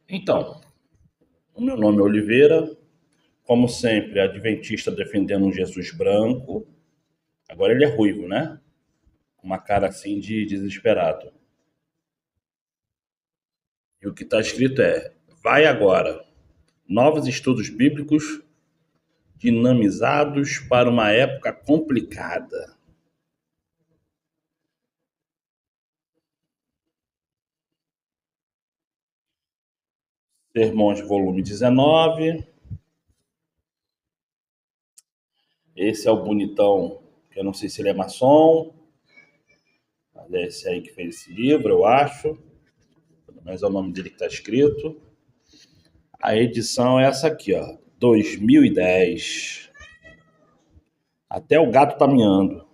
Então, o meu nome é Oliveira, como sempre, adventista defendendo um Jesus branco. Agora ele é ruivo, né? Com uma cara assim de desesperado. E o que está escrito é: vai agora, novos estudos bíblicos dinamizados para uma época complicada. Sermões, volume 19. Esse é o bonitão, que eu não sei se ele é maçom, mas é esse aí que fez esse livro, eu acho. Mas é o nome dele que está escrito. A edição é essa aqui, ó, 2010. Até o gato tá miando.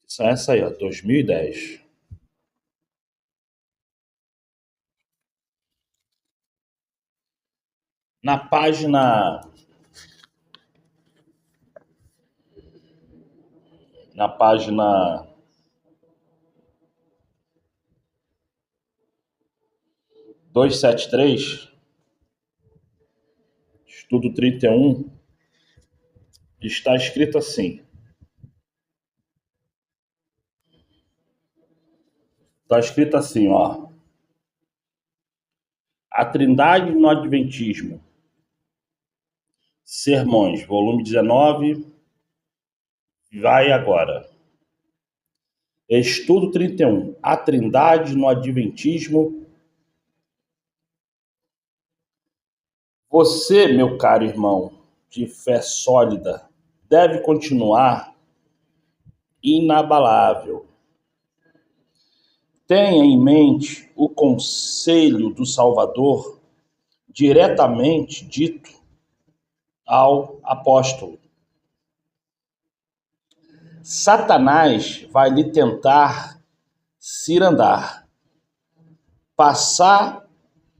Isso é essa aí, ó, 2010. Na página na página 273, estudo 31, está escrito assim. Está escrito assim, ó. A Trindade no Adventismo. Sermões, volume 19. Vai agora. Estudo 31. A Trindade no Adventismo. Você, meu caro irmão, de fé sólida, deve continuar inabalável. Tenha em mente o conselho do Salvador diretamente dito ao apóstolo. Satanás vai lhe tentar cirandar, passar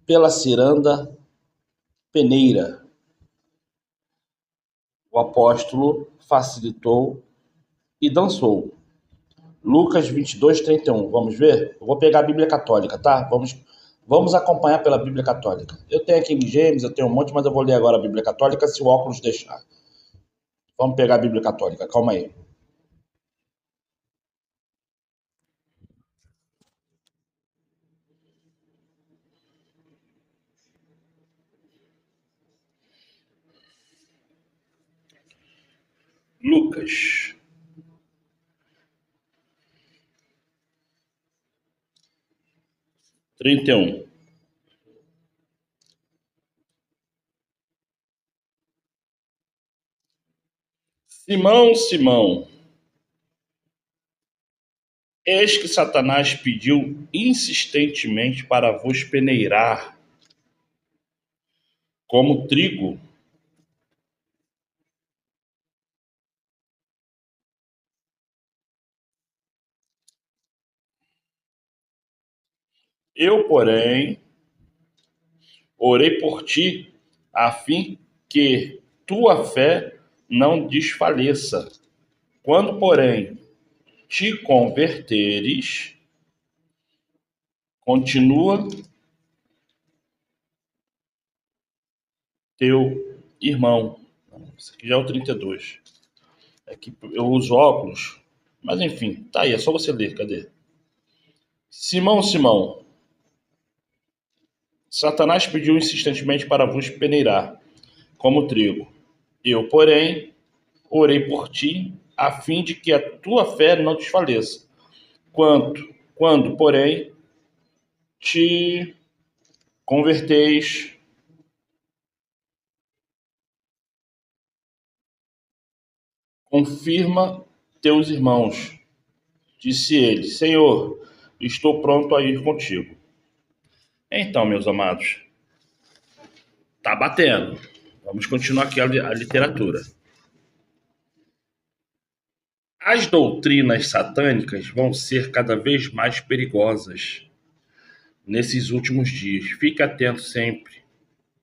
pela ciranda peneira. O apóstolo facilitou e dançou. Lucas 22, 31. Vamos ver? Eu vou pegar a Bíblia Católica, tá? Vamos acompanhar pela Bíblia Católica. Eu tenho aqui em Gêmeos, eu tenho um monte, mas eu vou ler agora a Bíblia Católica se o óculos deixar. Vamos pegar a Bíblia Católica, calma aí. Lucas 31. Simão, Simão, eis que Satanás pediu insistentemente para vos peneirar como trigo. Eu, porém, orei por ti, a fim que tua fé não desfaleça. Quando, porém, te converteres, continua teu irmão. Isso aqui já é o 32. É que eu uso óculos, mas enfim, tá aí, é só você ler, cadê? Simão, Simão, Satanás pediu insistentemente para vos peneirar, como trigo. Eu, porém, orei por ti, a fim de que a tua fé não desfaleça. Quando, porém, te converteis, confirma teus irmãos. Disse ele: Senhor, estou pronto a ir contigo. Então, meus amados, tá batendo. Vamos continuar aqui a literatura. As doutrinas satânicas vão ser cada vez mais perigosas nesses últimos dias. Fique atento sempre.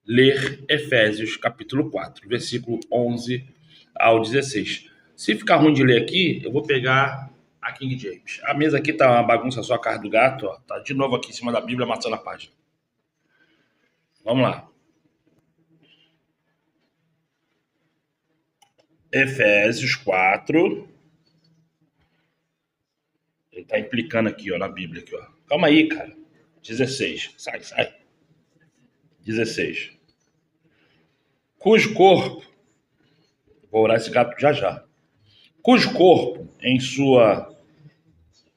Ler Efésios capítulo 4, versículo 11 ao 16. Se ficar ruim de ler aqui, eu vou pegar a King James. A mesa aqui tá uma bagunça só, a cara do gato, ó. Tá de novo aqui em cima da Bíblia, amassando a página. Vamos lá. Efésios 4. Ele tá implicando aqui, ó, na Bíblia, aqui, ó. Calma aí, cara. 16. Sai. 16. Cujo corpo, vou orar esse gato já. Cujo corpo, em sua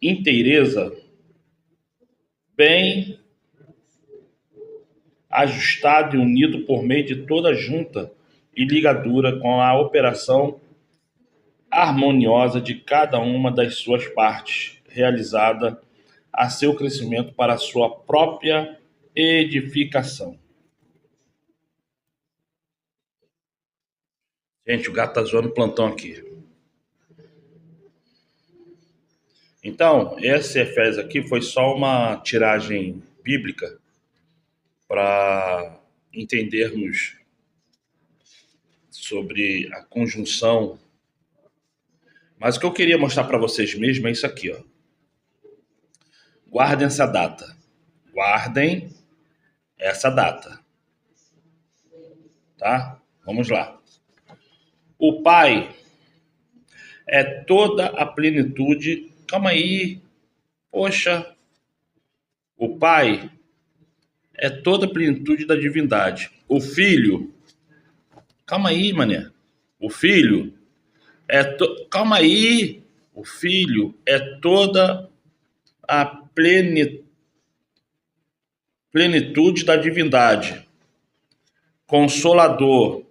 inteireza, bem ajustado e unido por meio de toda junta e ligadura com a operação harmoniosa de cada uma das suas partes, realizada a seu crescimento para a sua própria edificação. Gente, o gato tá zoando o plantão aqui. Então, esse Efésios aqui foi só uma tiragem bíblica para entendermos sobre a conjunção. Mas o que eu queria mostrar para vocês mesmo é isso aqui, ó. Guardem essa data. Guardem essa data. Tá? Vamos lá. O Pai é toda a plenitude. Calma aí. Poxa. O Pai é toda a plenitude da divindade. O Filho. Calma aí, mané. O Filho é calma aí. O Filho é toda a plenitude da divindade. Consolador.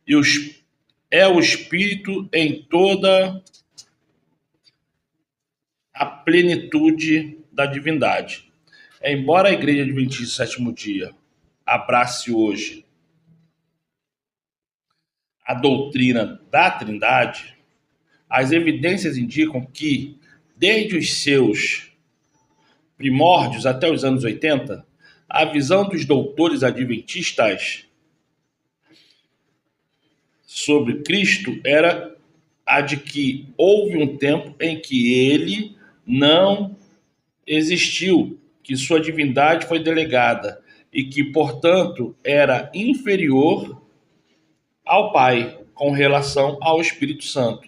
E é o Espírito em toda a plenitude da divindade. Embora a Igreja Adventista do Sétimo Dia abrace hoje a doutrina da Trindade, as evidências indicam que, desde os seus primórdios até os anos 80, a visão dos doutores adventistas sobre Cristo era a de que houve um tempo em que ele não existiu, que sua divindade foi delegada e que, portanto, era inferior ao Pai com relação ao Espírito Santo.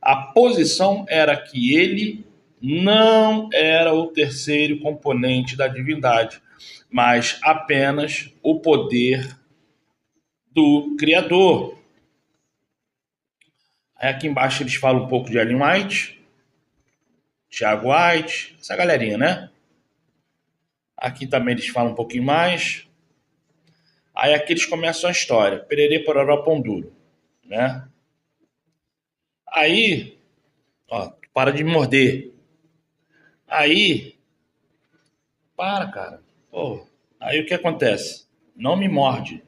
A posição era que ele não era o terceiro componente da divindade, mas apenas o poder do Criador. Aí aqui embaixo eles falam um pouco de Ellen White, Tiago White, essa galerinha, né? Aqui também eles falam um pouquinho mais. Aí aqui eles começam a história. Pererê, pororó, pão duro, né? Aí, ó, para de me morder. Aí, para, cara. Pô, aí o que acontece? Não me morde.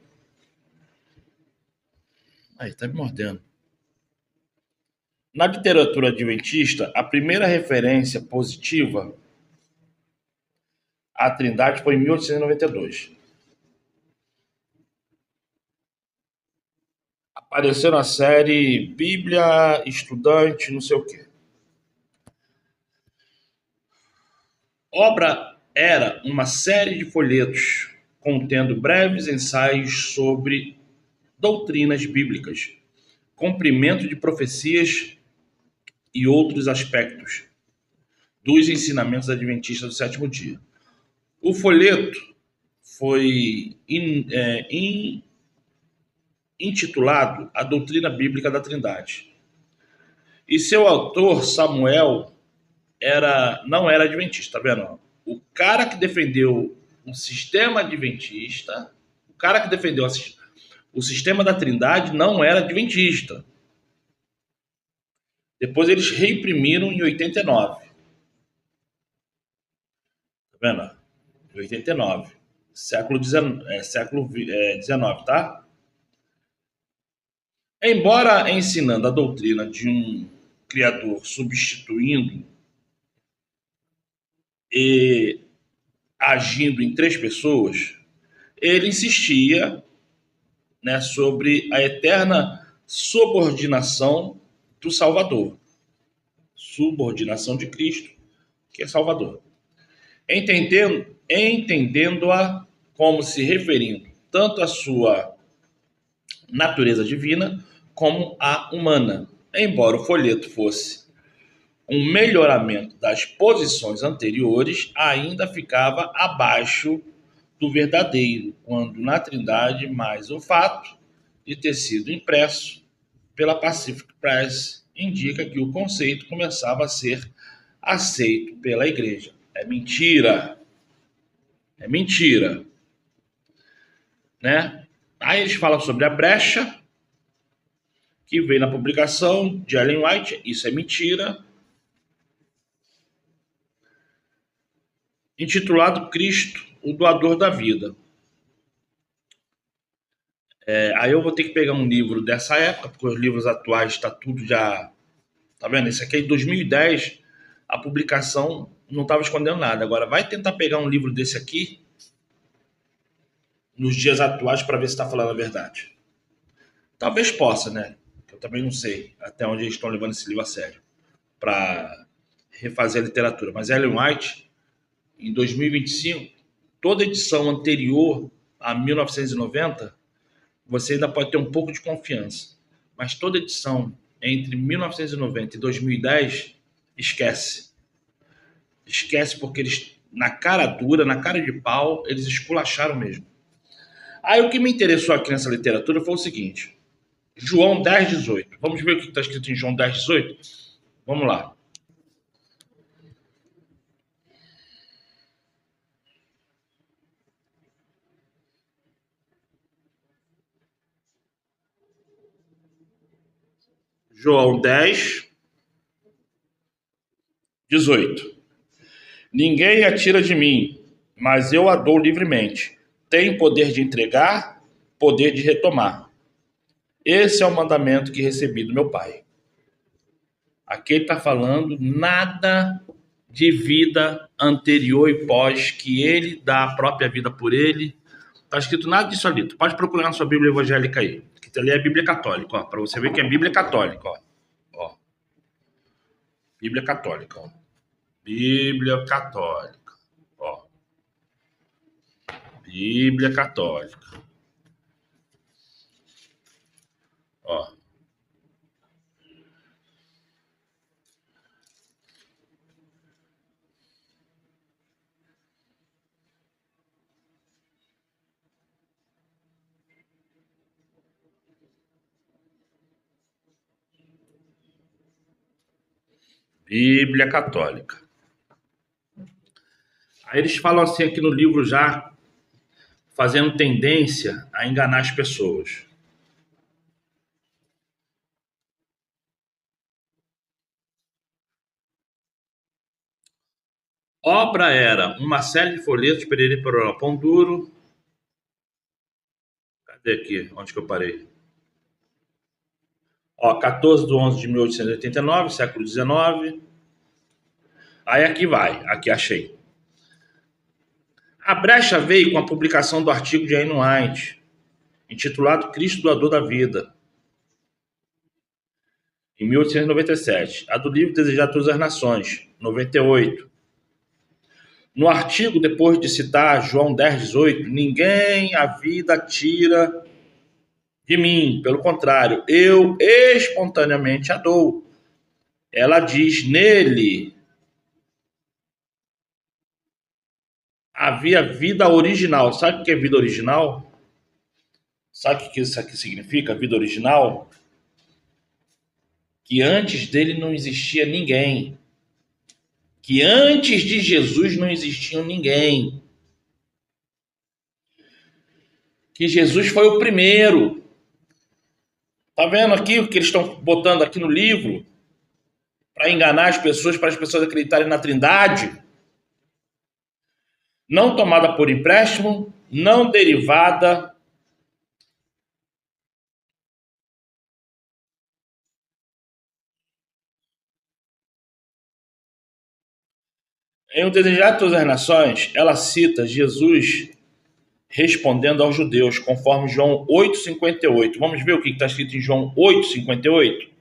Aí, tá me mordendo. Na literatura adventista, a primeira referência positiva à Trindade foi em 1892. Apareceu na série Bíblia, Estudante, não sei o quê. Obra era uma série de folhetos contendo breves ensaios sobre doutrinas bíblicas, cumprimento de profecias e outros aspectos dos ensinamentos adventistas do sétimo dia. O folheto foi intitulado A Doutrina Bíblica da Trindade. E seu autor, Samuel, não era adventista, tá vendo? O cara que defendeu o sistema adventista, o cara que defendeu o sistema da Trindade não era adventista. Depois eles reimprimiram em 89. Tá vendo? Em 89. Século XIX, tá? Embora ensinando a doutrina de um Criador substituindo e agindo em três pessoas, ele insistia, né, sobre a eterna subordinação do Salvador. subordinação de Cristo, que é Salvador. Entendendo-a como se referindo tanto à sua natureza divina como à humana, embora o folheto fosse um melhoramento das posições anteriores, ainda ficava abaixo do verdadeiro, quando na Trindade, mais o fato de ter sido impresso pela Pacific Press indica que o conceito começava a ser aceito pela igreja. É mentira. É mentira. Né? Aí eles falam sobre a brecha que veio na publicação de Ellen White. Isso é mentira. Intitulado Cristo, o doador da vida. Aí eu vou ter que pegar um livro dessa época, porque os livros atuais está tudo já... Tá vendo? Esse aqui é de 2010, a publicação não estava escondendo nada. Agora vai tentar pegar um livro desse aqui nos dias atuais para ver se está falando a verdade. Talvez possa, né? Eu também não sei até onde eles estão levando esse livro a sério para refazer a literatura. Mas Ellen White, em 2025, toda edição anterior a 1990, você ainda pode ter um pouco de confiança. Mas toda edição entre 1990 e 2010, esquece. Esquece porque eles, na cara dura, na cara de pau, eles esculacharam mesmo. Aí o que me interessou aqui nessa literatura foi o seguinte. João 10:18. Vamos ver o que está escrito em João 10:18? Vamos lá. João 10:18. Ninguém a tira de mim, mas eu a dou livremente. Tem poder de entregar, poder de retomar. Esse é o mandamento que recebi do meu Pai. Aqui ele está falando nada de vida anterior e pós, que ele dá a própria vida por ele. Está escrito nada disso ali. Tu pode procurar na sua Bíblia evangélica aí. Que ali é a Bíblia católica, para você ver que é Bíblia católica. Ó. Bíblia católica. Ó. Bíblia católica. Ó. Bíblia católica. Ó. Bíblia católica. Aí eles falam assim aqui no livro já, fazendo tendência a enganar as pessoas. Obra era uma série de folhetos, perere por pão duro. Cadê aqui? Onde que eu parei? Ó, 14/11/1889, século XIX. Aí aqui vai, aqui achei. A brecha veio com a publicação do artigo de Ellen White, intitulado Cristo, doador da vida, em 1897. A do livro Desejar Todas as Nações, 98. No artigo, depois de citar João 10:18, ninguém a vida tira de mim, pelo contrário, eu espontaneamente a dou. Ela diz, nele havia vida original. Sabe o que é vida original? Sabe o que isso aqui significa, vida original? Que antes dele não existia ninguém. Que antes de Jesus não existia ninguém. Que Jesus foi o primeiro. Tá vendo aqui o que eles estão botando aqui no livro? Para enganar as pessoas, para as pessoas acreditarem na Trindade. Não tomada por empréstimo, não derivada. Em O Desejar de Todas as Nações, ela cita Jesus respondendo aos judeus, conforme João 8:58. Vamos ver o que está escrito em João 8:58?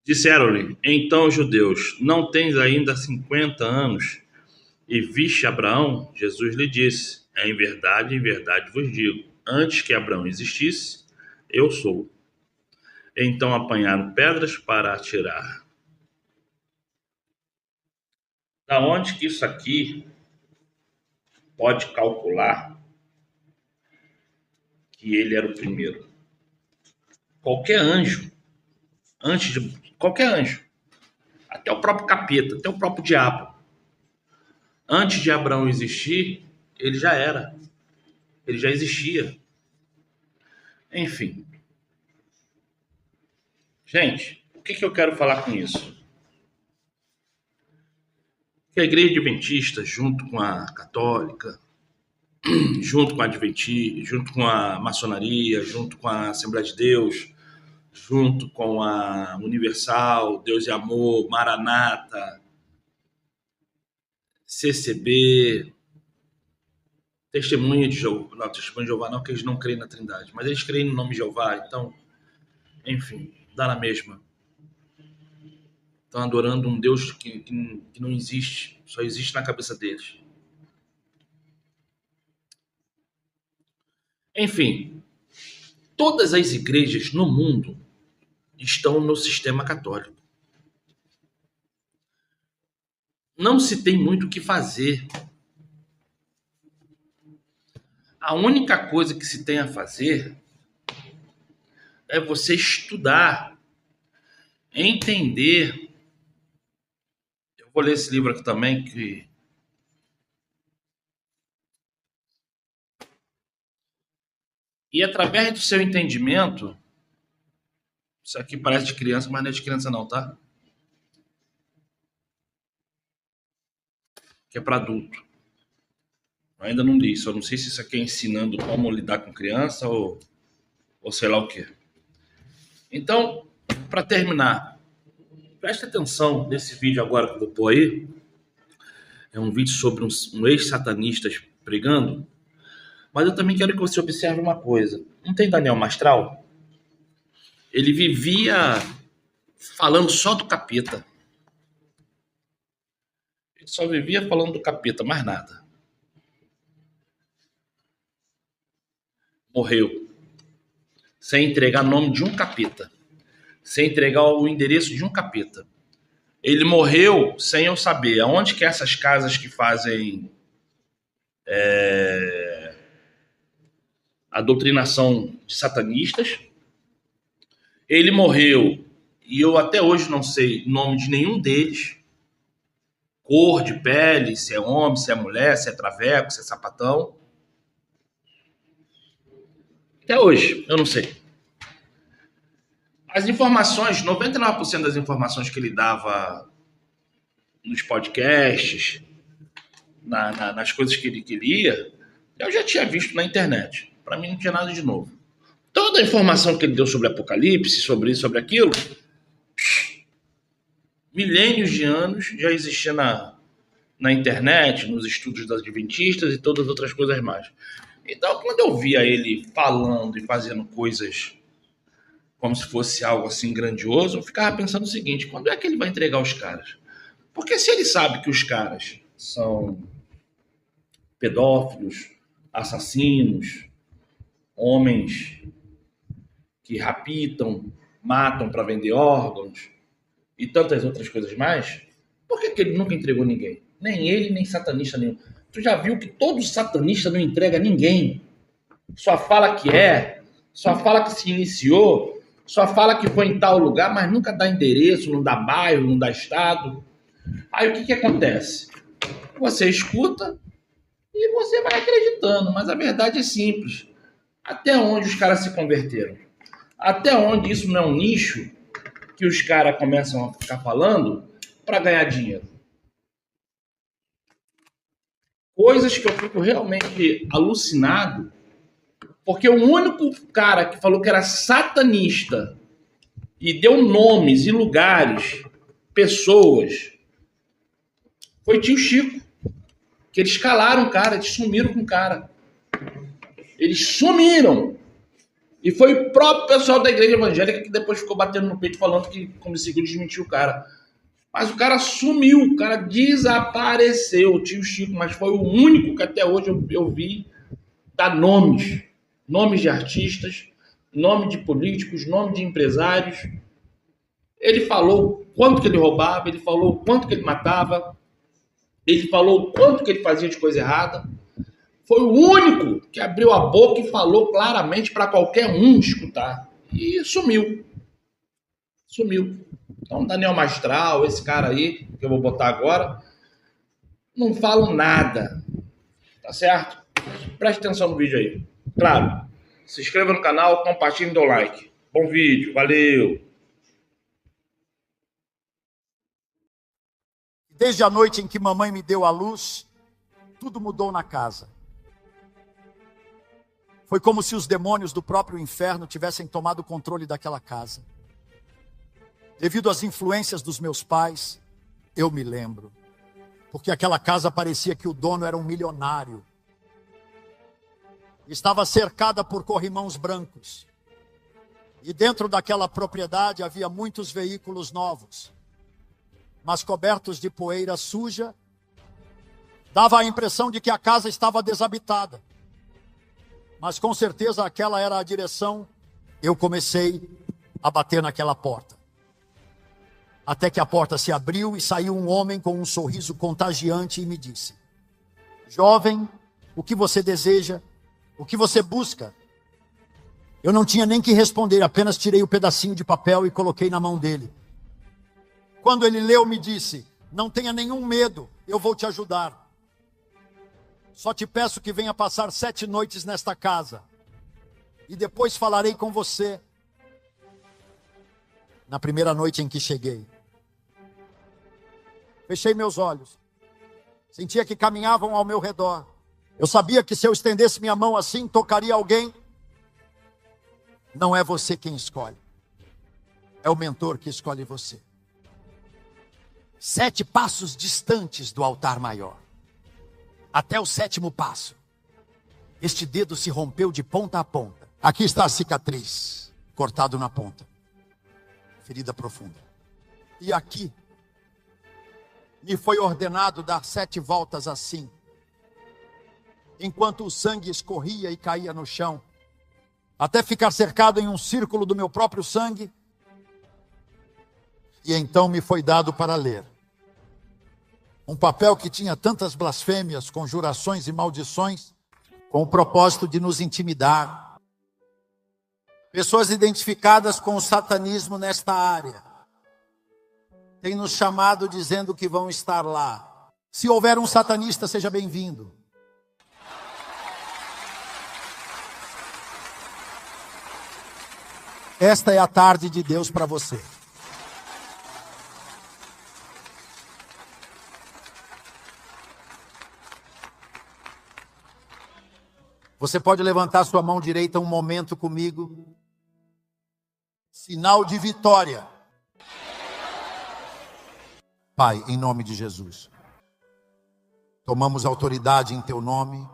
Disseram-lhe, então, os judeus: não tens ainda 50 anos e viste Abraão? Jesus lhe disse: em verdade vos digo, antes que Abraão existisse, eu sou. Então apanharam pedras para atirar. Da onde que isso aqui pode calcular que ele era o primeiro? Qualquer anjo, antes de qualquer anjo, até o próprio capeta, até o próprio diabo, antes de Abraão existir, ele já era, ele já existia. Enfim, gente, o que eu quero falar com isso? Que a igreja adventista, junto com a católica, junto com a adventista, junto com a maçonaria, junto com a Assembleia de Deus, junto com a Universal, Deus e Amor, Maranata, CCB, Testemunha de Jeová, não, Testemunha de Jeová não, porque eles não creem na Trindade, mas eles creem no nome de Jeová, então, enfim, dá na mesma. Estão adorando um Deus que não existe, só existe na cabeça deles. Enfim, todas as igrejas no mundo estão no sistema católico. Não se tem muito o que fazer. A única coisa que se tem a fazer é você estudar, entender. Eu vou ler esse livro aqui também, que e através do seu entendimento, isso aqui parece de criança, mas não é de criança não, tá? Que é para adulto. Eu ainda não li, só não sei se isso aqui é ensinando como lidar com criança ou sei lá o quê. Então, para terminar, preste atenção nesse vídeo agora que eu vou pôr aí. É um vídeo sobre um ex-satanista pregando. Mas eu também quero que você observe uma coisa. Não tem Daniel Mastral? Ele vivia falando só do capeta. Ele só vivia falando do capeta, mais nada. Morreu. Sem entregar o nome de um capeta. Sem entregar o endereço de um capeta. Ele morreu sem eu saber aonde que essas casas que fazem a doutrinação de satanistas. Ele morreu e eu até hoje não sei o nome de nenhum deles. Cor de pele, se é homem, se é mulher, se é traveco, se é sapatão. Até hoje, eu não sei. As informações, 99% das informações que ele dava nos podcasts, nas coisas que ele queria, eu já tinha visto na internet. Para mim não tinha nada de novo. Toda a informação que ele deu sobre Apocalipse, sobre isso, sobre aquilo, milênios de anos já existia na internet, nos estudos das adventistas e todas as outras coisas mais. Então, quando eu via ele falando e fazendo coisas como se fosse algo assim grandioso, eu ficava pensando o seguinte: quando é que ele vai entregar os caras? Porque se ele sabe que os caras são pedófilos, assassinos, homens que raptam, matam para vender órgãos e tantas outras coisas mais, por que ele nunca entregou ninguém? Nem ele, nem satanista nenhum. Tu já viu que todo satanista não entrega ninguém? Só fala que só fala que se iniciou, só fala que foi em tal lugar, mas nunca dá endereço, não dá bairro, não dá estado. Aí o que acontece? Você escuta e você vai acreditando, mas a verdade é simples. Até onde os caras se converteram? Até onde isso não é um nicho que os caras começam a ficar falando para ganhar dinheiro? Coisas que eu fico realmente alucinado, porque o único cara que falou que era satanista e deu nomes e lugares, pessoas, foi tio Chico. Que eles calaram o cara, eles sumiram com o cara. Eles sumiram. E foi o próprio pessoal da igreja evangélica que depois ficou batendo no peito falando que conseguiu desmentir o cara. Mas o cara sumiu, o cara desapareceu, o tio Chico, mas foi o único que até hoje eu vi dar nomes. Nomes de artistas, nome de políticos, nome de empresários. Ele falou quanto que ele roubava, ele falou quanto que ele matava, ele falou quanto que ele fazia de coisa errada. Foi o único que abriu a boca e falou claramente para qualquer um escutar. E sumiu. Sumiu. Então, Daniel Mastral, esse cara aí, que eu vou botar agora, não falam nada. Tá certo? Preste atenção no vídeo aí. Claro, se inscreva no canal, compartilhe e dê o like. Bom vídeo, valeu! Desde a noite em que mamãe me deu a luz, tudo mudou na casa. Foi como se os demônios do próprio inferno tivessem tomado o controle daquela casa. Devido às influências dos meus pais, eu me lembro. Porque aquela casa parecia que o dono era um milionário. Estava cercada por corrimãos brancos. E dentro daquela propriedade havia muitos veículos novos, mas cobertos de poeira suja. Dava a impressão de que a casa estava desabitada. Mas com certeza aquela era a direção. Eu comecei a bater naquela porta. Até que a porta se abriu e saiu um homem com um sorriso contagiante e me disse: jovem, o que você deseja? O que você busca? Eu não tinha nem que responder, apenas tirei o pedacinho de papel e coloquei na mão dele. Quando ele leu, me disse: não tenha nenhum medo, eu vou te ajudar. Só te peço que venha passar 7 noites nesta casa. E depois falarei com você. Na primeira noite em que cheguei, fechei meus olhos. Sentia que caminhavam ao meu redor. Eu sabia que se eu estendesse minha mão assim, tocaria alguém. Não é você quem escolhe. É o mentor que escolhe você. 7 passos distantes do altar maior. Até o 7º passo. Este dedo se rompeu de ponta a ponta. Aqui está a cicatriz. Cortado na ponta. Ferida profunda. E aqui me foi ordenado dar 7 voltas assim, enquanto o sangue escorria e caía no chão, até ficar cercado em um círculo do meu próprio sangue. E então me foi dado para ler um papel que tinha tantas blasfêmias, conjurações e maldições, com o propósito de nos intimidar. Pessoas identificadas com o satanismo nesta área têm nos chamado dizendo que vão estar lá. Se houver um satanista, seja bem-vindo. Esta é a tarde de Deus para você. Você pode levantar sua mão direita um momento comigo. Sinal de vitória. Pai, em nome de Jesus, tomamos autoridade em teu nome.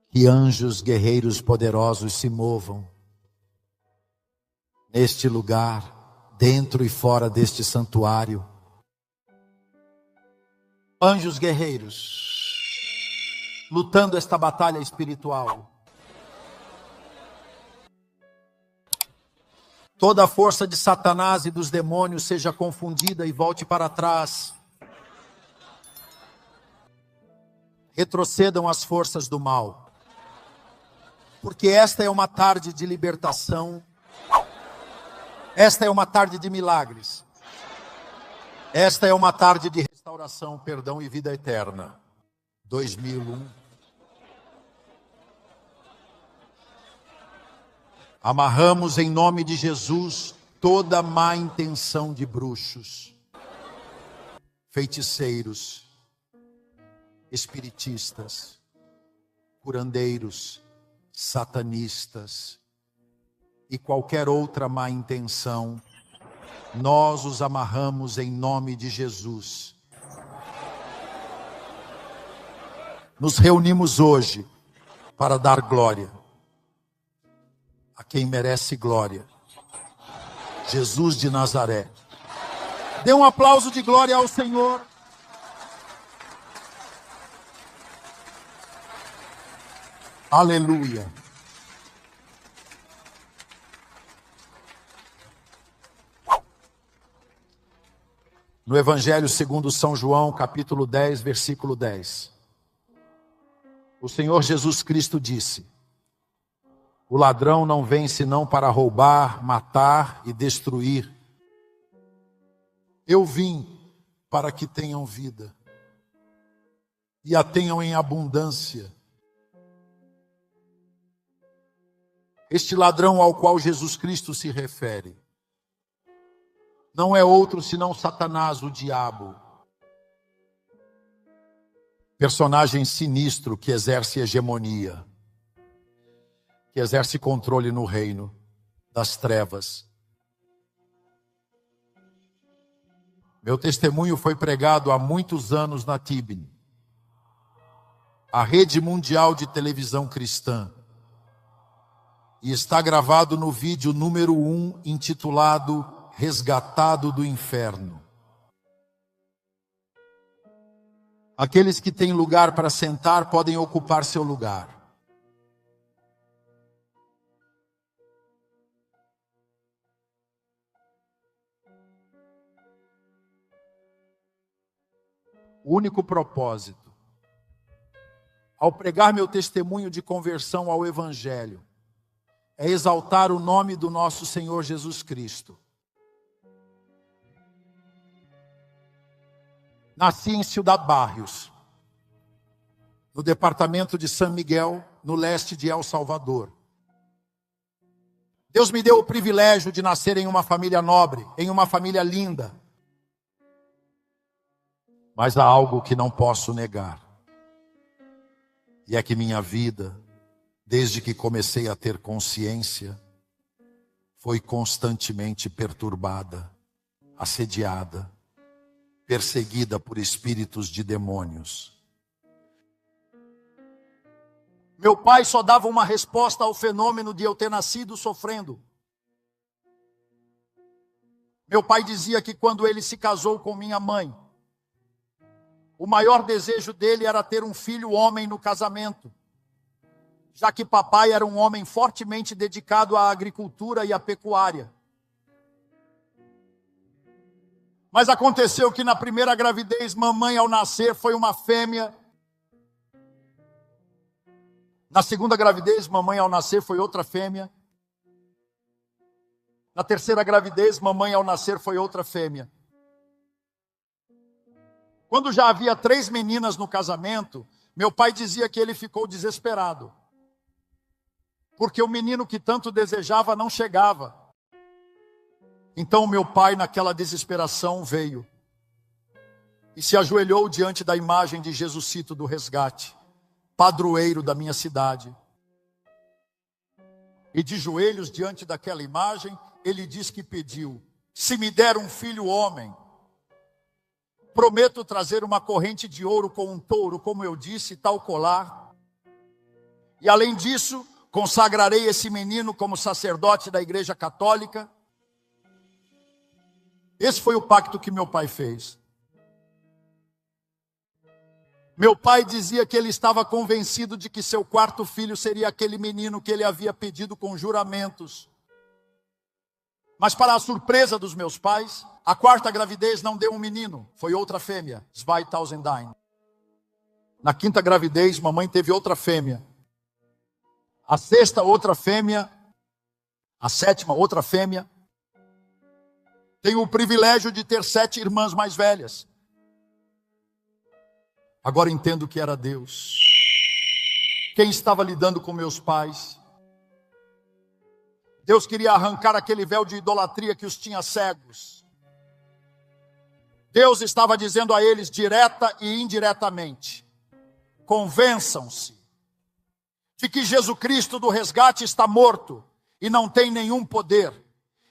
Que anjos guerreiros poderosos se movam neste lugar, dentro e fora deste santuário. Anjos guerreiros, lutando esta batalha espiritual. Toda a força de Satanás e dos demônios seja confundida e volte para trás. Retrocedam as forças do mal. Porque esta é uma tarde de libertação. Esta é uma tarde de milagres. Esta é uma tarde de restauração, perdão e vida eterna. 2001. Amarramos em nome de Jesus toda má intenção de bruxos, feiticeiros, espiritistas, curandeiros, satanistas e qualquer outra má intenção. Nós os amarramos em nome de Jesus. nos reunimos hoje para dar glória a quem merece glória, Jesus de Nazaré. Dê um aplauso de glória ao Senhor. Aleluia. No Evangelho segundo São João, capítulo 10, versículo 10. O Senhor Jesus Cristo disse: o ladrão não vem senão para roubar, matar e destruir. Eu vim para que tenham vida e a tenham em abundância. Este ladrão ao qual Jesus Cristo se refere não é outro senão Satanás, o diabo. Personagem sinistro que exerce hegemonia, que exerce controle no reino das trevas. Meu testemunho foi pregado há muitos anos na TIBN, a rede mundial de televisão cristã, e está gravado no vídeo número 1, intitulado Resgatado do Inferno. Aqueles que têm lugar para sentar podem ocupar seu lugar. O único propósito, ao pregar meu testemunho de conversão ao Evangelho, é exaltar o nome do nosso Senhor Jesus Cristo. Nasci em Ciudad Barrios, no departamento de San Miguel, no leste de El Salvador. Deus me deu o privilégio de nascer em uma família nobre, em uma família linda. Mas há algo que não posso negar. E é que minha vida, desde que comecei a ter consciência, foi constantemente perturbada, assediada, perseguida por espíritos de demônios. Meu pai só dava uma resposta ao fenômeno de eu ter nascido sofrendo. Meu pai dizia que quando ele se casou com minha mãe, o maior desejo dele era ter um filho homem no casamento, já que papai era um homem fortemente dedicado à agricultura e à pecuária. Mas aconteceu que na primeira gravidez, mamãe ao nascer foi uma fêmea. Na segunda gravidez, mamãe ao nascer foi outra fêmea. Na terceira gravidez, mamãe ao nascer foi outra fêmea. Quando já havia 3 meninas no casamento, meu pai dizia que ele ficou desesperado, porque o menino que tanto desejava não chegava. Então meu pai, naquela desesperação, veio e se ajoelhou diante da imagem de Jesucito do Resgate, padroeiro da minha cidade. E de joelhos diante daquela imagem, ele diz que pediu: se me der um filho homem, prometo trazer uma corrente de ouro com um touro, como eu disse, tal colar. E além disso, consagrarei esse menino como sacerdote da Igreja Católica. Esse foi o pacto que meu pai fez. Meu pai dizia que ele estava convencido de que seu 4º filho seria aquele menino que ele havia pedido com juramentos. Mas para a surpresa dos meus pais, a 4ª gravidez não deu um menino, foi outra fêmea, 2009. Na 5ª gravidez, mamãe teve outra fêmea. A 6ª, outra fêmea. A 7ª, outra fêmea. Tenho o privilégio de ter 7 irmãs mais velhas. Agora entendo que era Deus quem estava lidando com meus pais. Deus queria arrancar aquele véu de idolatria que os tinha cegos. Deus estava dizendo a eles, direta e indiretamente: convençam-se de que Jesus Cristo do resgate está morto e não tem nenhum poder,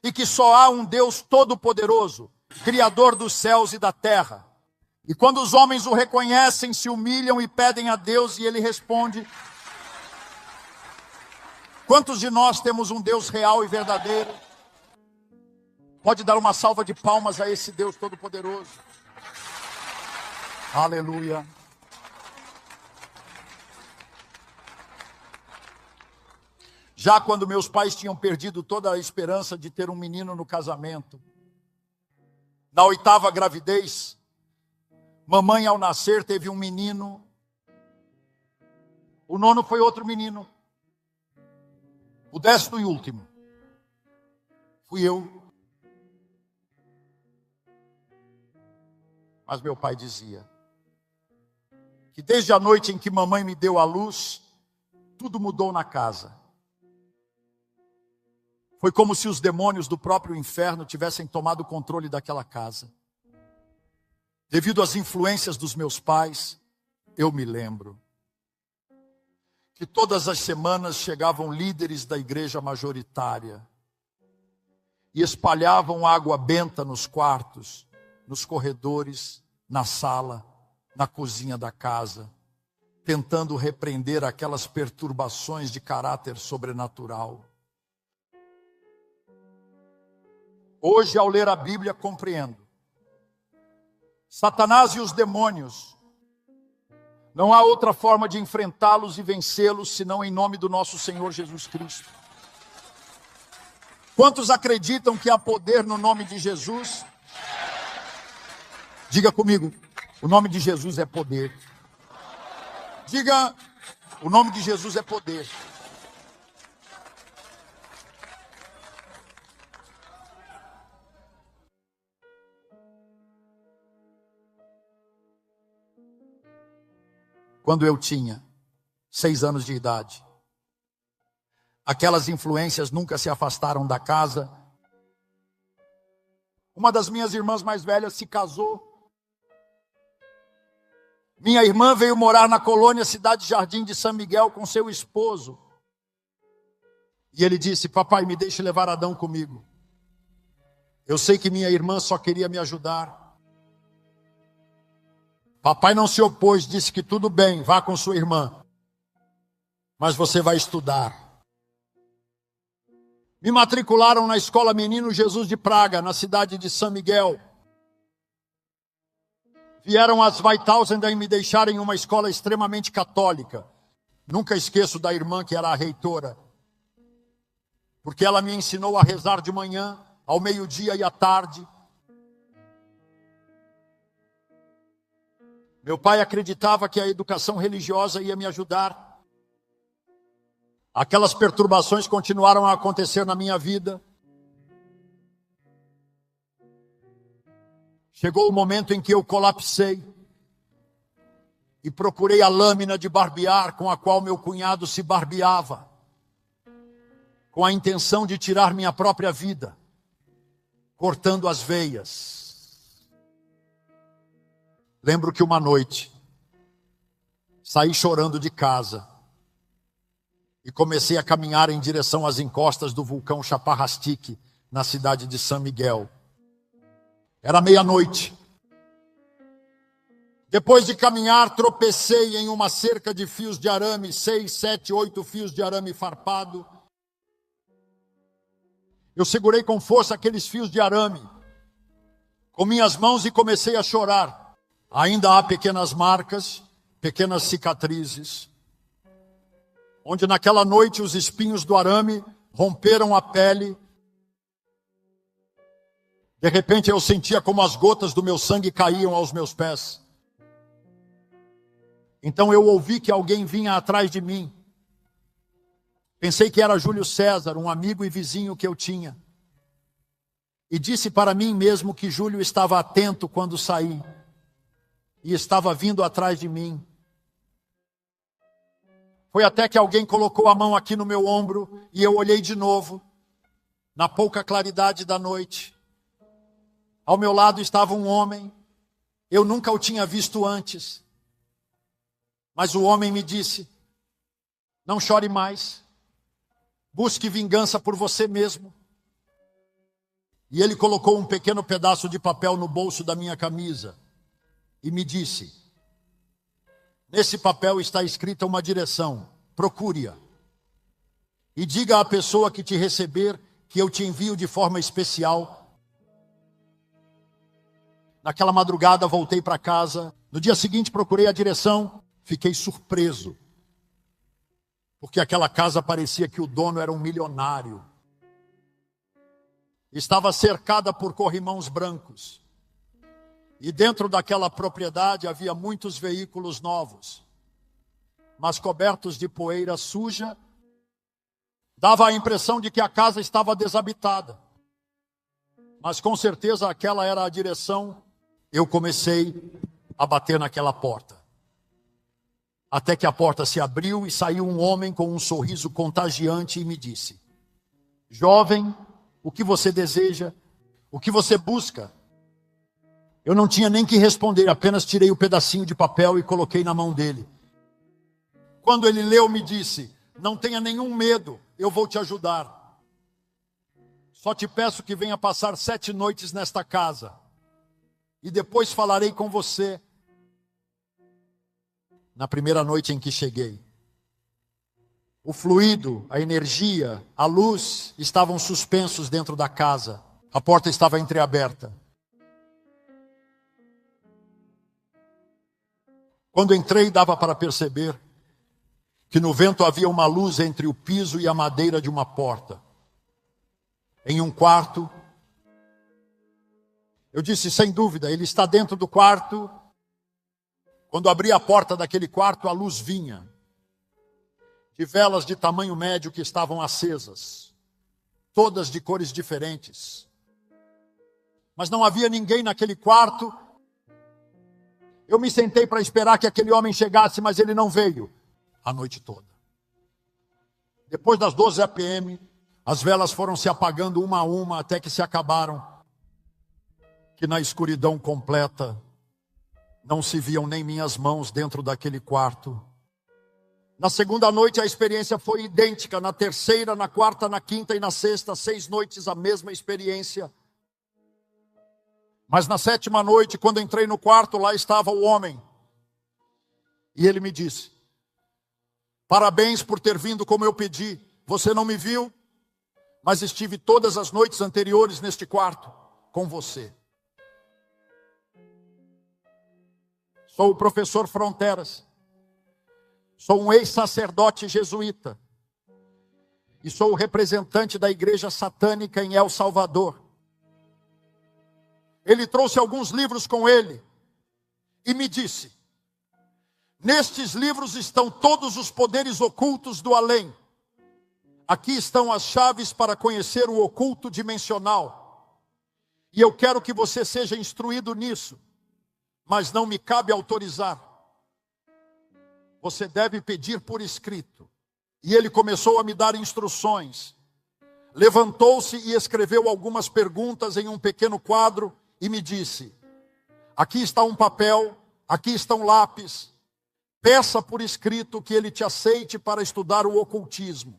e que só há um Deus todo-poderoso, Criador dos céus e da terra, E quando os homens o reconhecem, se humilham e pedem a Deus, e ele responde. Quantos de nós temos um Deus real e verdadeiro? Pode dar uma salva de palmas a esse Deus Todo-Poderoso. Aleluia. Já quando meus pais tinham perdido toda a esperança de ter um menino no casamento, na 8ª gravidez, mamãe ao nascer teve um menino, o 9º foi outro menino, o 10º e último fui eu. Mas meu pai dizia que desde a noite em que mamãe me deu à luz, tudo mudou na casa. Foi como se os demônios do próprio inferno tivessem tomado o controle daquela casa. Devido às influências dos meus pais, eu me lembro que todas as semanas chegavam líderes da igreja majoritária e espalhavam água benta nos quartos, nos corredores, na sala, na cozinha da casa, tentando repreender aquelas perturbações de caráter sobrenatural. Hoje, ao ler a Bíblia, compreendo. Satanás e os demônios, não há outra forma de enfrentá-los e vencê-los senão em nome do nosso Senhor Jesus Cristo. Quantos acreditam que há poder no nome de Jesus? Diga comigo, o nome de Jesus é poder. Diga, o nome de Jesus é poder. Quando eu tinha 6 anos de idade, aquelas influências nunca se afastaram da casa. Uma das minhas irmãs mais velhas se casou. Minha irmã veio morar na colônia Cidade Jardim de São Miguel com seu esposo. E ele disse: papai, me deixe levar Adão comigo. Eu sei que minha irmã só queria me ajudar. Papai não se opôs, disse que tudo bem, vá com sua irmã. Mas você vai estudar. Me matricularam na escola Menino Jesus de Praga, na cidade de São Miguel. Vieram as Weithausen e me deixaram em uma escola extremamente católica. Nunca esqueço da irmã que era a reitora, porque ela me ensinou a rezar de manhã, ao meio-dia e à tarde. Meu pai acreditava que a educação religiosa ia me ajudar. Aquelas perturbações continuaram a acontecer na minha vida. Chegou o momento em que eu colapsei e procurei a lâmina de barbear com a qual meu cunhado se barbeava, com a intenção de tirar minha própria vida, cortando as veias. Lembro que uma noite saí chorando de casa e comecei a caminhar em direção às encostas do vulcão Chaparrastique, na cidade de São Miguel. Era meia-noite. Depois de caminhar, tropecei em uma cerca de fios de arame, 6, 7, 8 fios de arame farpado. Eu segurei com força aqueles fios de arame com minhas mãos e comecei a chorar. Ainda há pequenas marcas, pequenas cicatrizes, onde naquela noite os espinhos do arame romperam a pele. De repente eu sentia como as gotas do meu sangue caíam aos meus pés. Então eu ouvi que alguém vinha atrás de mim. Pensei que era Júlio César, um amigo e vizinho que eu tinha. E disse para mim mesmo que Júlio estava atento quando saí. E estava vindo atrás de mim. Foi até que alguém colocou a mão aqui no meu ombro e eu olhei de novo, na pouca claridade da noite. Ao meu lado estava um homem, eu nunca o tinha visto antes. Mas o homem me disse: não chore mais, busque vingança por você mesmo. E ele colocou um pequeno pedaço de papel no bolso da minha camisa. e me disse: nesse papel está escrita uma direção, procure-a. E diga à pessoa que te receber que eu te envio de forma especial. Naquela madrugada voltei para casa. No dia seguinte procurei a direção. Fiquei surpreso, porque aquela casa parecia que o dono era um milionário. Estava cercada por corrimãos brancos. E dentro daquela propriedade havia muitos veículos novos, mas cobertos de poeira suja. Dava a impressão de que a casa estava desabitada. Mas com certeza aquela era a direção. Eu comecei a bater naquela porta. Até que a porta se abriu e saiu um homem com um sorriso contagiante e me disse: jovem, o que você deseja? O que você busca? Eu não tinha nem que responder, apenas tirei o pedacinho de papel e coloquei na mão dele. Quando ele leu, me disse: não tenha nenhum medo, eu vou te ajudar. Só te peço que venha passar 7 noites nesta casa. E depois falarei com você. Na primeira noite em que cheguei, o fluido, a energia, a luz estavam suspensos dentro da casa. A porta estava entreaberta. Quando entrei, dava para perceber que no vento havia uma luz entre o piso e a madeira de uma porta. Em um quarto, eu disse: sem dúvida, ele está dentro do quarto. Quando abri a porta daquele quarto, a luz vinha de velas de tamanho médio que estavam acesas, todas de cores diferentes. Mas não havia ninguém naquele quarto. Eu me sentei para esperar que aquele homem chegasse, mas ele não veio a noite toda. Depois das 12 p.m., as velas foram se apagando uma a uma até que se acabaram, que na escuridão completa não se viam nem minhas mãos dentro daquele quarto. Na segunda noite a experiência foi idêntica, na terceira, na quarta, na quinta e na sexta, 6 noites a mesma experiência. Mas na 7ª noite, quando entrei no quarto, lá estava o homem. E ele me disse: parabéns por ter vindo como eu pedi. Você não me viu, mas estive todas as noites anteriores neste quarto com você. Sou o professor Fronteras. Sou um ex-sacerdote jesuíta. E sou o representante da igreja satânica em El Salvador. Ele trouxe alguns livros com ele e me disse: nestes livros estão todos os poderes ocultos do além. Aqui estão as chaves para conhecer o oculto dimensional. E eu quero que você seja instruído nisso, mas não me cabe autorizar. Você deve pedir por escrito. E ele começou a me dar instruções. Levantou-se e escreveu algumas perguntas em um pequeno quadro e me disse: aqui está um papel, aqui está um lápis. Peça por escrito que ele te aceite para estudar o ocultismo.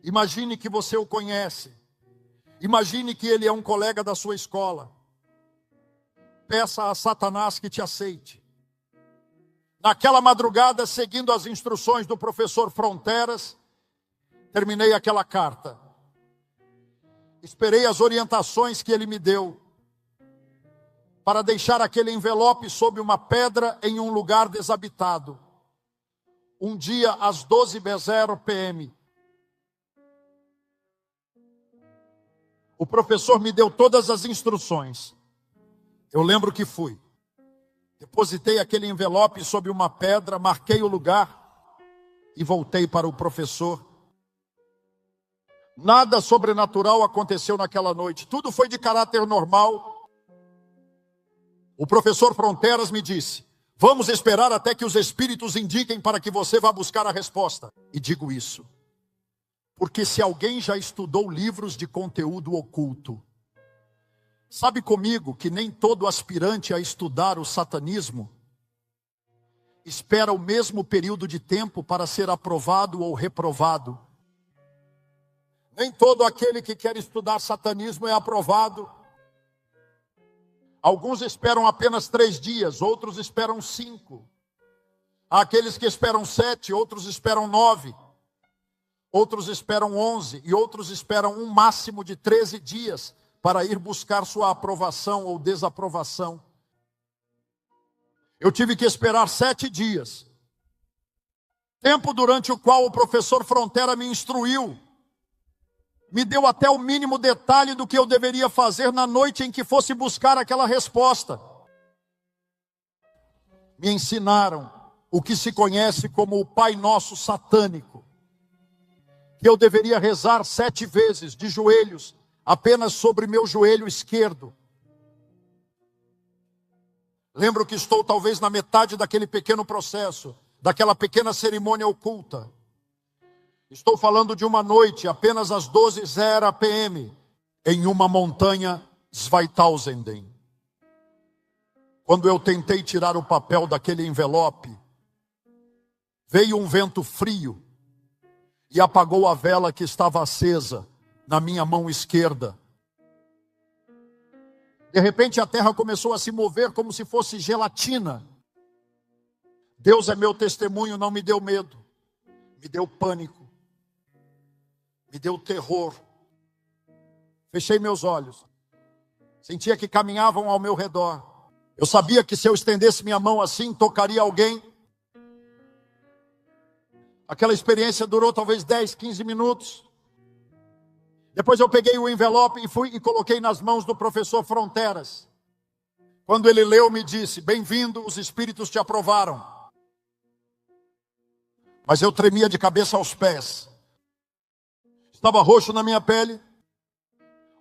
Imagine que você o conhece. Imagine que ele é um colega da sua escola. Peça a Satanás que te aceite. Naquela madrugada, seguindo as instruções do professor Fronteras, terminei aquela carta. Esperei as orientações que ele me deu para deixar aquele envelope sob uma pedra em um lugar desabitado. Um dia às 12h00 p.m. O professor me deu todas as instruções. Eu lembro que fui. Depositei aquele envelope sob uma pedra, marquei o lugar e voltei para o professor. Nada sobrenatural aconteceu naquela noite. Tudo foi de caráter normal. O professor Fronteras me disse: vamos esperar até que os espíritos indiquem para que você vá buscar a resposta. E digo isso porque se alguém já estudou livros de conteúdo oculto, sabe comigo que nem todo aspirante a estudar o satanismo espera o mesmo período de tempo para ser aprovado ou reprovado. Nem todo aquele que quer estudar satanismo é aprovado. Alguns esperam apenas 3 dias, outros esperam 5. Há aqueles que esperam 7, outros esperam 9. Outros esperam 11 e outros esperam um máximo de 13 dias para ir buscar sua aprovação ou desaprovação. Eu tive que esperar 7 dias. Tempo durante o qual o professor Frontera me instruiu. Me deu até o mínimo detalhe do que eu deveria fazer na noite em que fosse buscar aquela resposta. Me ensinaram o que se conhece como o Pai Nosso satânico. Que eu deveria rezar 7 vezes de joelhos, apenas sobre meu joelho esquerdo. Lembro que estou talvez na metade daquele pequeno processo, daquela pequena cerimônia oculta. Estou falando de uma noite, apenas às 12h p.m., em uma montanha Zweitausenden. Quando eu tentei tirar o papel daquele envelope, veio um vento frio e apagou a vela que estava acesa na minha mão esquerda. De repente a terra começou a se mover como se fosse gelatina. Deus é meu testemunho, não me deu medo, me deu pânico. Me deu terror. Fechei meus olhos. Sentia que caminhavam ao meu redor. Eu sabia que se eu estendesse minha mão assim, tocaria alguém. Aquela experiência durou talvez 10, 15 minutos. Depois eu peguei o envelope e fui e coloquei nas mãos do professor Fronteras. Quando ele leu, me disse: bem-vindo, os espíritos te aprovaram. Mas eu tremia de cabeça aos pés. Estava roxo na minha pele,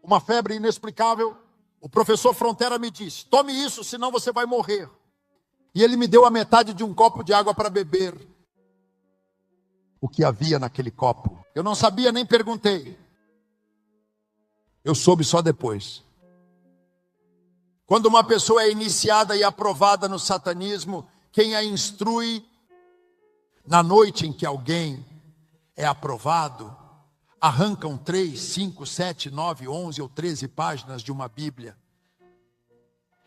uma febre inexplicável. O professor Frontera me disse: tome isso, senão você vai morrer. E ele me deu a metade de um copo de água para beber. O que havia naquele copo? Eu não sabia, nem perguntei. Eu soube só depois. Quando uma pessoa é iniciada e aprovada no satanismo, quem a instrui na noite em que alguém é aprovado, arrancam 3, 5, 7, 9, 11 ou 13 páginas de uma Bíblia.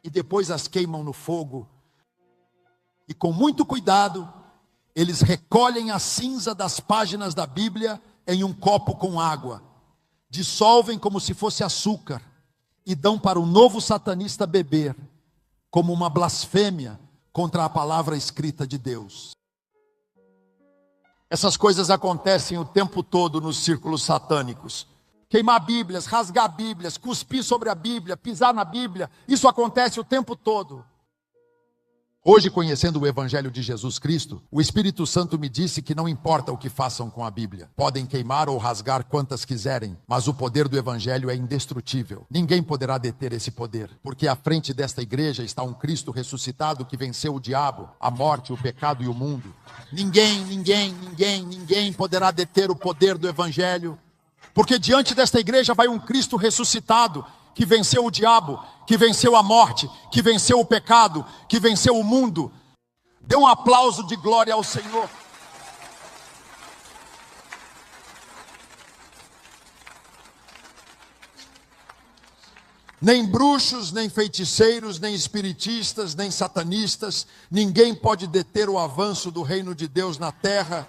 E depois as queimam no fogo. E com muito cuidado, eles recolhem a cinza das páginas da Bíblia em um copo com água. Dissolvem como se fosse açúcar. E dão para o novo satanista beber. Como uma blasfêmia contra a palavra escrita de Deus. Essas coisas acontecem o tempo todo nos círculos satânicos. Queimar Bíblias, rasgar Bíblias, cuspir sobre a Bíblia, pisar na Bíblia. Isso acontece o tempo todo. Hoje, conhecendo o Evangelho de Jesus Cristo, o Espírito Santo me disse que não importa o que façam com a Bíblia. Podem queimar ou rasgar quantas quiserem, mas o poder do Evangelho é indestrutível. Ninguém poderá deter esse poder, porque à frente desta igreja está um Cristo ressuscitado que venceu o diabo, a morte, o pecado e o mundo. Ninguém poderá deter o poder do Evangelho, porque diante desta igreja vai um Cristo ressuscitado, que venceu o diabo, que venceu a morte, que venceu o pecado, que venceu o mundo. Dê um aplauso de glória ao Senhor. Nem bruxos, nem feiticeiros, nem espiritistas, nem satanistas, ninguém pode deter o avanço do reino de Deus na terra.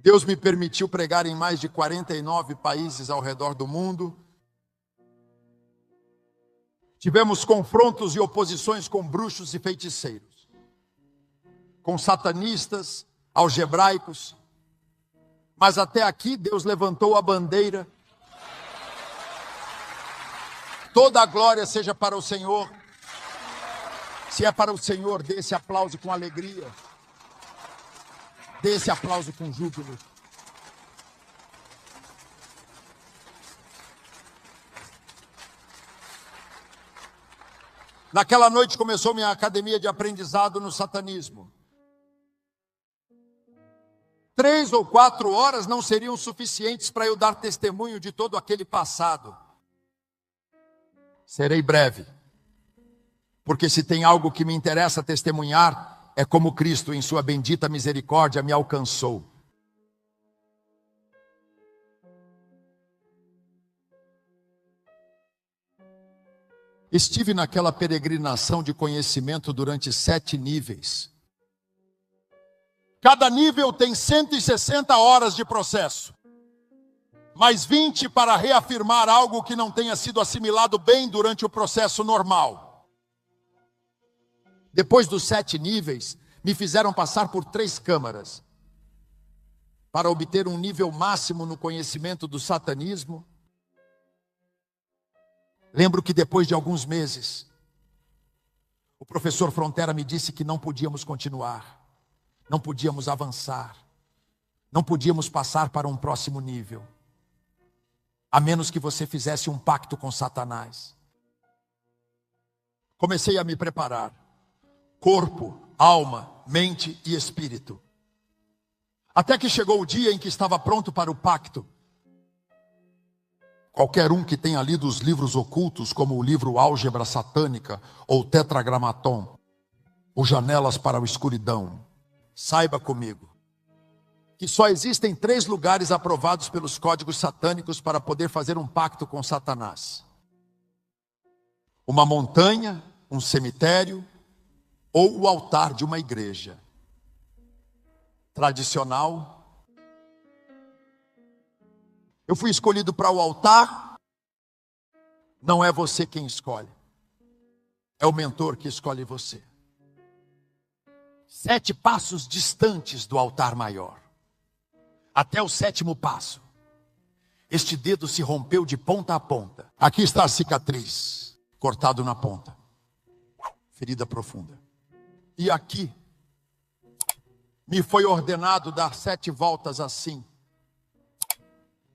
Deus me permitiu pregar em mais de 49 países ao redor do mundo. Tivemos confrontos e oposições com bruxos e feiticeiros, com satanistas, algebraicos. Mas até aqui Deus levantou a bandeira. Toda a glória seja para o Senhor. Se é para o Senhor, dê esse aplauso com alegria. Dê esse aplauso com júbilo. Naquela noite começou minha academia de aprendizado no satanismo. 3 ou 4 horas não seriam suficientes para eu dar testemunho de todo aquele passado. Serei breve. Porque se tem algo que me interessa testemunhar, é como Cristo, em sua bendita misericórdia, me alcançou. Estive naquela peregrinação de conhecimento durante 7 níveis. Cada nível tem 160 horas de processo, mais 20 para reafirmar algo que não tenha sido assimilado bem durante o processo normal. Depois dos 7 níveis, me fizeram passar por 3 câmaras para obter um nível máximo no conhecimento do satanismo. Lembro que depois de alguns meses, o professor Frontera me disse que não podíamos continuar, não podíamos avançar, não podíamos passar para um próximo nível, a menos que você fizesse um pacto com Satanás. Comecei a me preparar, corpo, alma, mente e espírito. Até que chegou o dia em que estava pronto para o pacto. Qualquer um que tenha lido os livros ocultos, como o livro Álgebra Satânica, ou Tetragramaton, ou Janelas para a Escuridão, saiba comigo que só existem 3 lugares aprovados pelos códigos satânicos para poder fazer um pacto com Satanás: uma montanha, um cemitério ou o altar de uma igreja tradicional. Eu fui escolhido para o altar. Não é você quem escolhe, é o mentor que escolhe você. 7 passos distantes do altar maior, até o 7º passo, este dedo se rompeu de ponta a ponta. Aqui está a cicatriz, cortado na ponta, ferida profunda. E aqui me foi ordenado dar 7 voltas assim,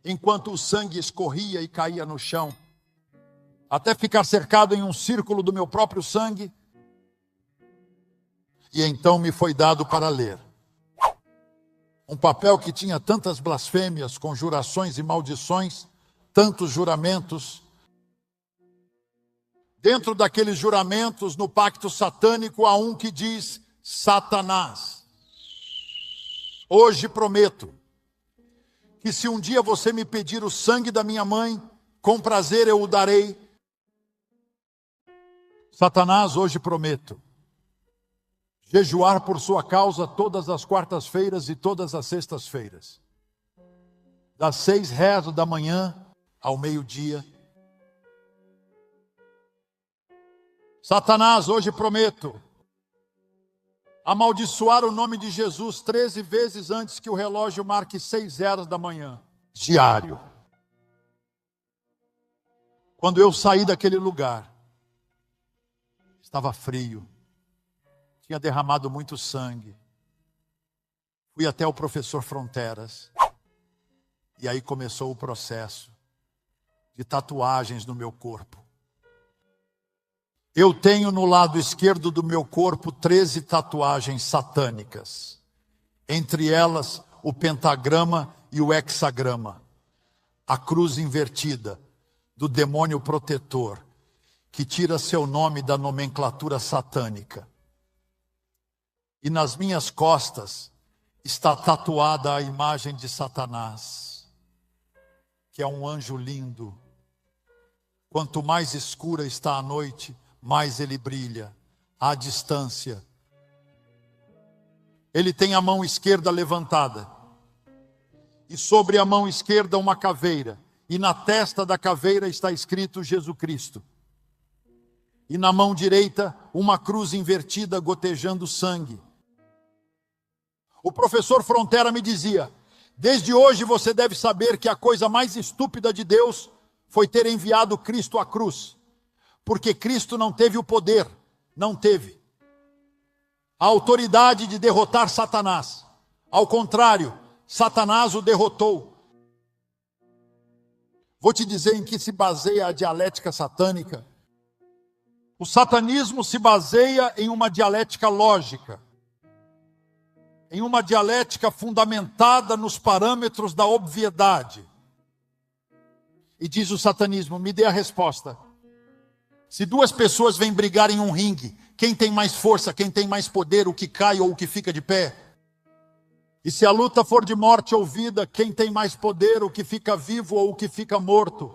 enquanto o sangue escorria e caía no chão, até ficar cercado em um círculo do meu próprio sangue. E então me foi dado para ler um papel que tinha tantas blasfêmias, conjurações e maldições, tantos juramentos. Dentro daqueles juramentos, no pacto satânico, há um que diz: Satanás, hoje prometo que se um dia você me pedir o sangue da minha mãe, com prazer eu o darei. Satanás, hoje prometo jejuar por sua causa todas as quartas-feiras e todas as sextas-feiras, das 6h da manhã ao meio-dia. Satanás, hoje prometo amaldiçoar o nome de Jesus 13 vezes antes que o relógio marque 6h da manhã, diário. Quando eu saí daquele lugar, estava frio, tinha derramado muito sangue. Fui até o professor Fronteras, e aí começou o processo de tatuagens no meu corpo. Eu tenho no lado esquerdo do meu corpo 13 tatuagens satânicas. Entre elas, o pentagrama e o hexagrama. A cruz invertida do demônio protetor, que tira seu nome da nomenclatura satânica. E nas minhas costas está tatuada a imagem de Satanás, que é um anjo lindo. Quanto mais escura está a noite, mais ele brilha, à distância. Ele tem a mão esquerda levantada, e sobre a mão esquerda uma caveira, e na testa da caveira está escrito Jesus Cristo. E na mão direita, uma cruz invertida gotejando sangue. O professor Frontera me dizia: desde hoje você deve saber que a coisa mais estúpida de Deus foi ter enviado Cristo à cruz. Porque Cristo não teve o poder, não teve a autoridade de derrotar Satanás. Ao contrário, Satanás o derrotou. Vou te dizer em que se baseia a dialética satânica. O satanismo se baseia em uma dialética lógica, em uma dialética fundamentada nos parâmetros da obviedade. E diz o satanismo: me dê a resposta. Se 2 pessoas vêm brigar em um ringue, quem tem mais força, quem tem mais poder, o que cai ou o que fica de pé? E se a luta for de morte ou vida, quem tem mais poder, o que fica vivo ou o que fica morto?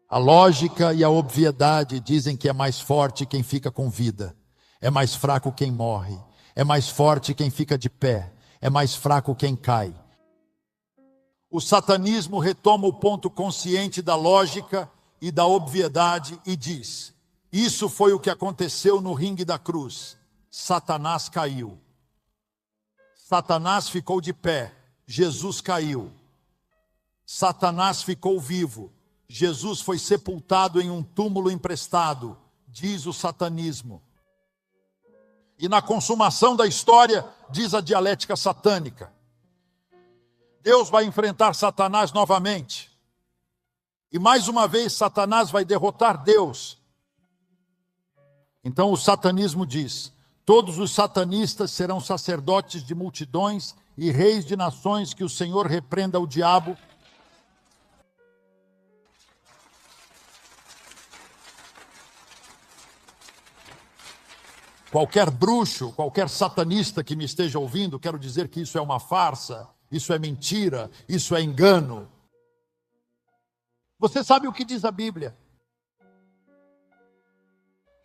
A lógica e a obviedade dizem que é mais forte quem fica com vida, é mais fraco quem morre, é mais forte quem fica de pé, é mais fraco quem cai. O satanismo retoma o ponto consciente da lógica e da obviedade e diz: isso foi o que aconteceu no ringue da cruz. Satanás caiu. Satanás ficou de pé. Jesus caiu. Satanás ficou vivo. Jesus foi sepultado em um túmulo emprestado, diz o satanismo. E na consumação da história, diz a dialética satânica, Deus vai enfrentar Satanás novamente. E mais uma vez Satanás vai derrotar Deus. Então o satanismo diz: todos os satanistas serão sacerdotes de multidões e reis de nações, que o Senhor repreenda o diabo. Qualquer bruxo, qualquer satanista que me esteja ouvindo, quero dizer que isso é uma farsa, isso é mentira, isso é engano. Você sabe o que diz a Bíblia?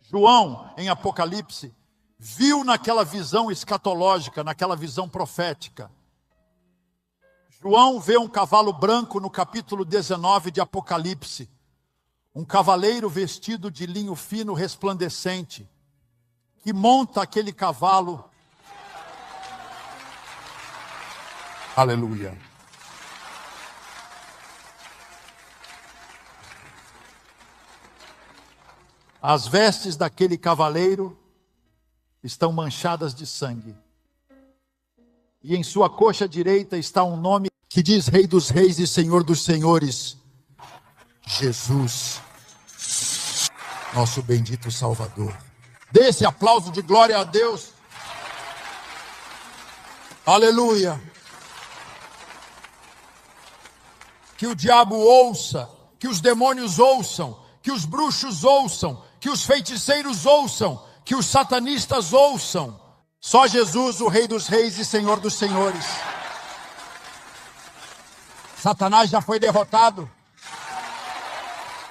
João, em Apocalipse, viu naquela visão escatológica, naquela visão profética. João vê um cavalo branco no capítulo 19 de Apocalipse. Um cavaleiro vestido de linho fino resplandecente, que monta aquele cavalo. Aleluia. As vestes daquele cavaleiro estão manchadas de sangue. E em sua coxa direita está um nome que diz Rei dos Reis e Senhor dos Senhores. Jesus, nosso bendito Salvador. Dê esse aplauso de glória a Deus. Aleluia. Que o diabo ouça, que os demônios ouçam, que os bruxos ouçam, que os feiticeiros ouçam, que os satanistas ouçam. Só Jesus, o Rei dos Reis e Senhor dos Senhores. Satanás já foi derrotado.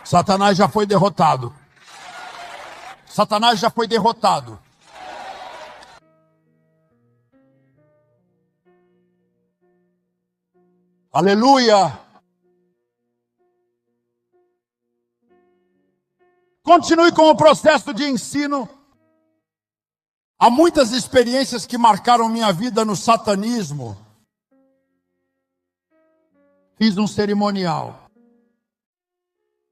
Satanás já foi derrotado. Satanás já foi derrotado. Aleluia. Continue com o processo de ensino. Há muitas experiências que marcaram minha vida no satanismo. Fiz um cerimonial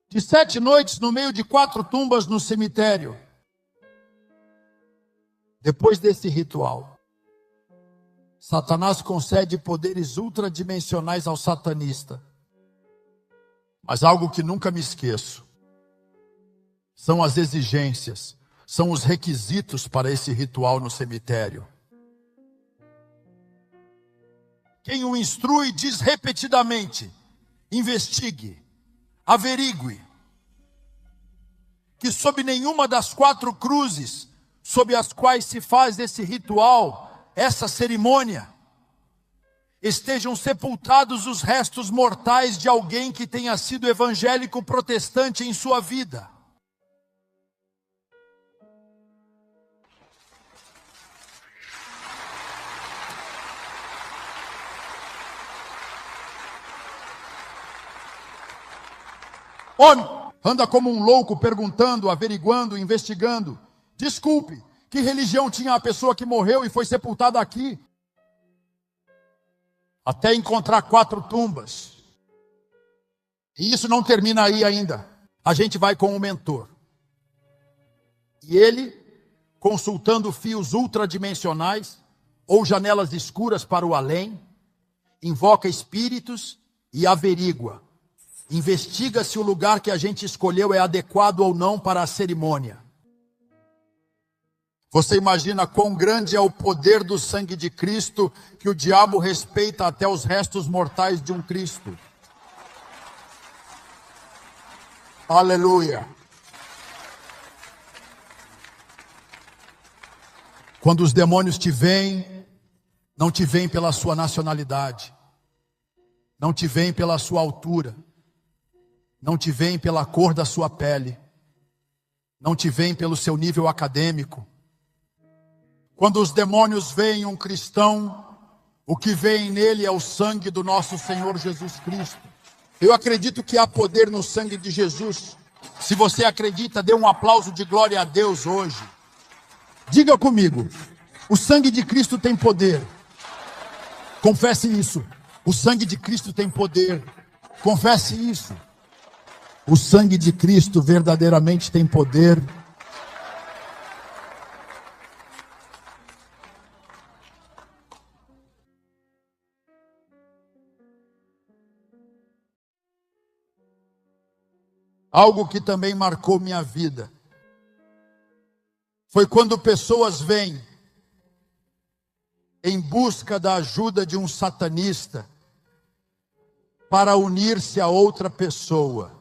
de 7 noites no meio de 4 tumbas no cemitério. Depois desse ritual, Satanás concede poderes ultradimensionais ao satanista. Mas algo que nunca me esqueço são as exigências, são os requisitos para esse ritual no cemitério. Quem o instrui diz repetidamente: investigue, averigue, que sob nenhuma das 4 cruzes sob as quais se faz esse ritual, essa cerimônia, estejam sepultados os restos mortais de alguém que tenha sido evangélico protestante em sua vida. Homem, anda como um louco perguntando, averiguando, investigando. Desculpe, que religião tinha a pessoa que morreu e foi sepultada aqui? Até encontrar 4 tumbas. E isso não termina aí ainda. A gente vai com um mentor. E ele, consultando fios ultradimensionais ou janelas escuras para o além, invoca espíritos e averigua. Investiga se o lugar que a gente escolheu é adequado ou não para a cerimônia. Você imagina quão grande é o poder do sangue de Cristo, que o diabo respeita até os restos mortais de um Cristo. Aleluia. Quando os demônios te veem, não te veem pela sua nacionalidade, não te veem pela sua altura, não te veem pela cor da sua pele, não te veem pelo seu nível acadêmico. Quando os demônios veem um cristão, o que veem nele é o sangue do nosso Senhor Jesus Cristo. Eu acredito que há poder no sangue de Jesus. Se você acredita, dê um aplauso de glória a Deus hoje. Diga comigo, o sangue de Cristo tem poder. Confesse isso. O sangue de Cristo tem poder. Confesse isso. O sangue de Cristo verdadeiramente tem poder. Algo que também marcou minha vida foi quando pessoas vêm em busca da ajuda de um satanista para unir-se a outra pessoa.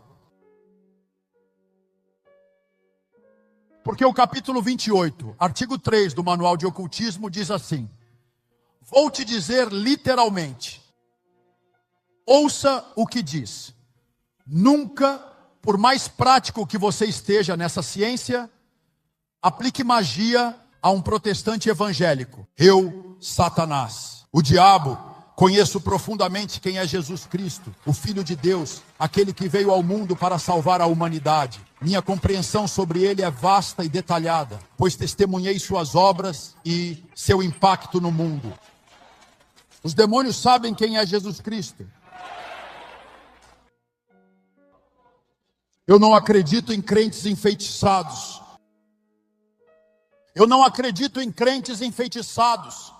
Porque o capítulo 28, artigo 3 do Manual de Ocultismo diz assim: vou te dizer literalmente, ouça o que diz. Nunca, por mais prático que você esteja nessa ciência, aplique magia a um protestante evangélico. Eu, Satanás, o diabo, conheço profundamente quem é Jesus Cristo, o Filho de Deus, aquele que veio ao mundo para salvar a humanidade. Minha compreensão sobre ele é vasta e detalhada, pois testemunhei suas obras e seu impacto no mundo. Os demônios sabem quem é Jesus Cristo. Eu não acredito em crentes enfeitiçados. Eu não acredito em crentes enfeitiçados.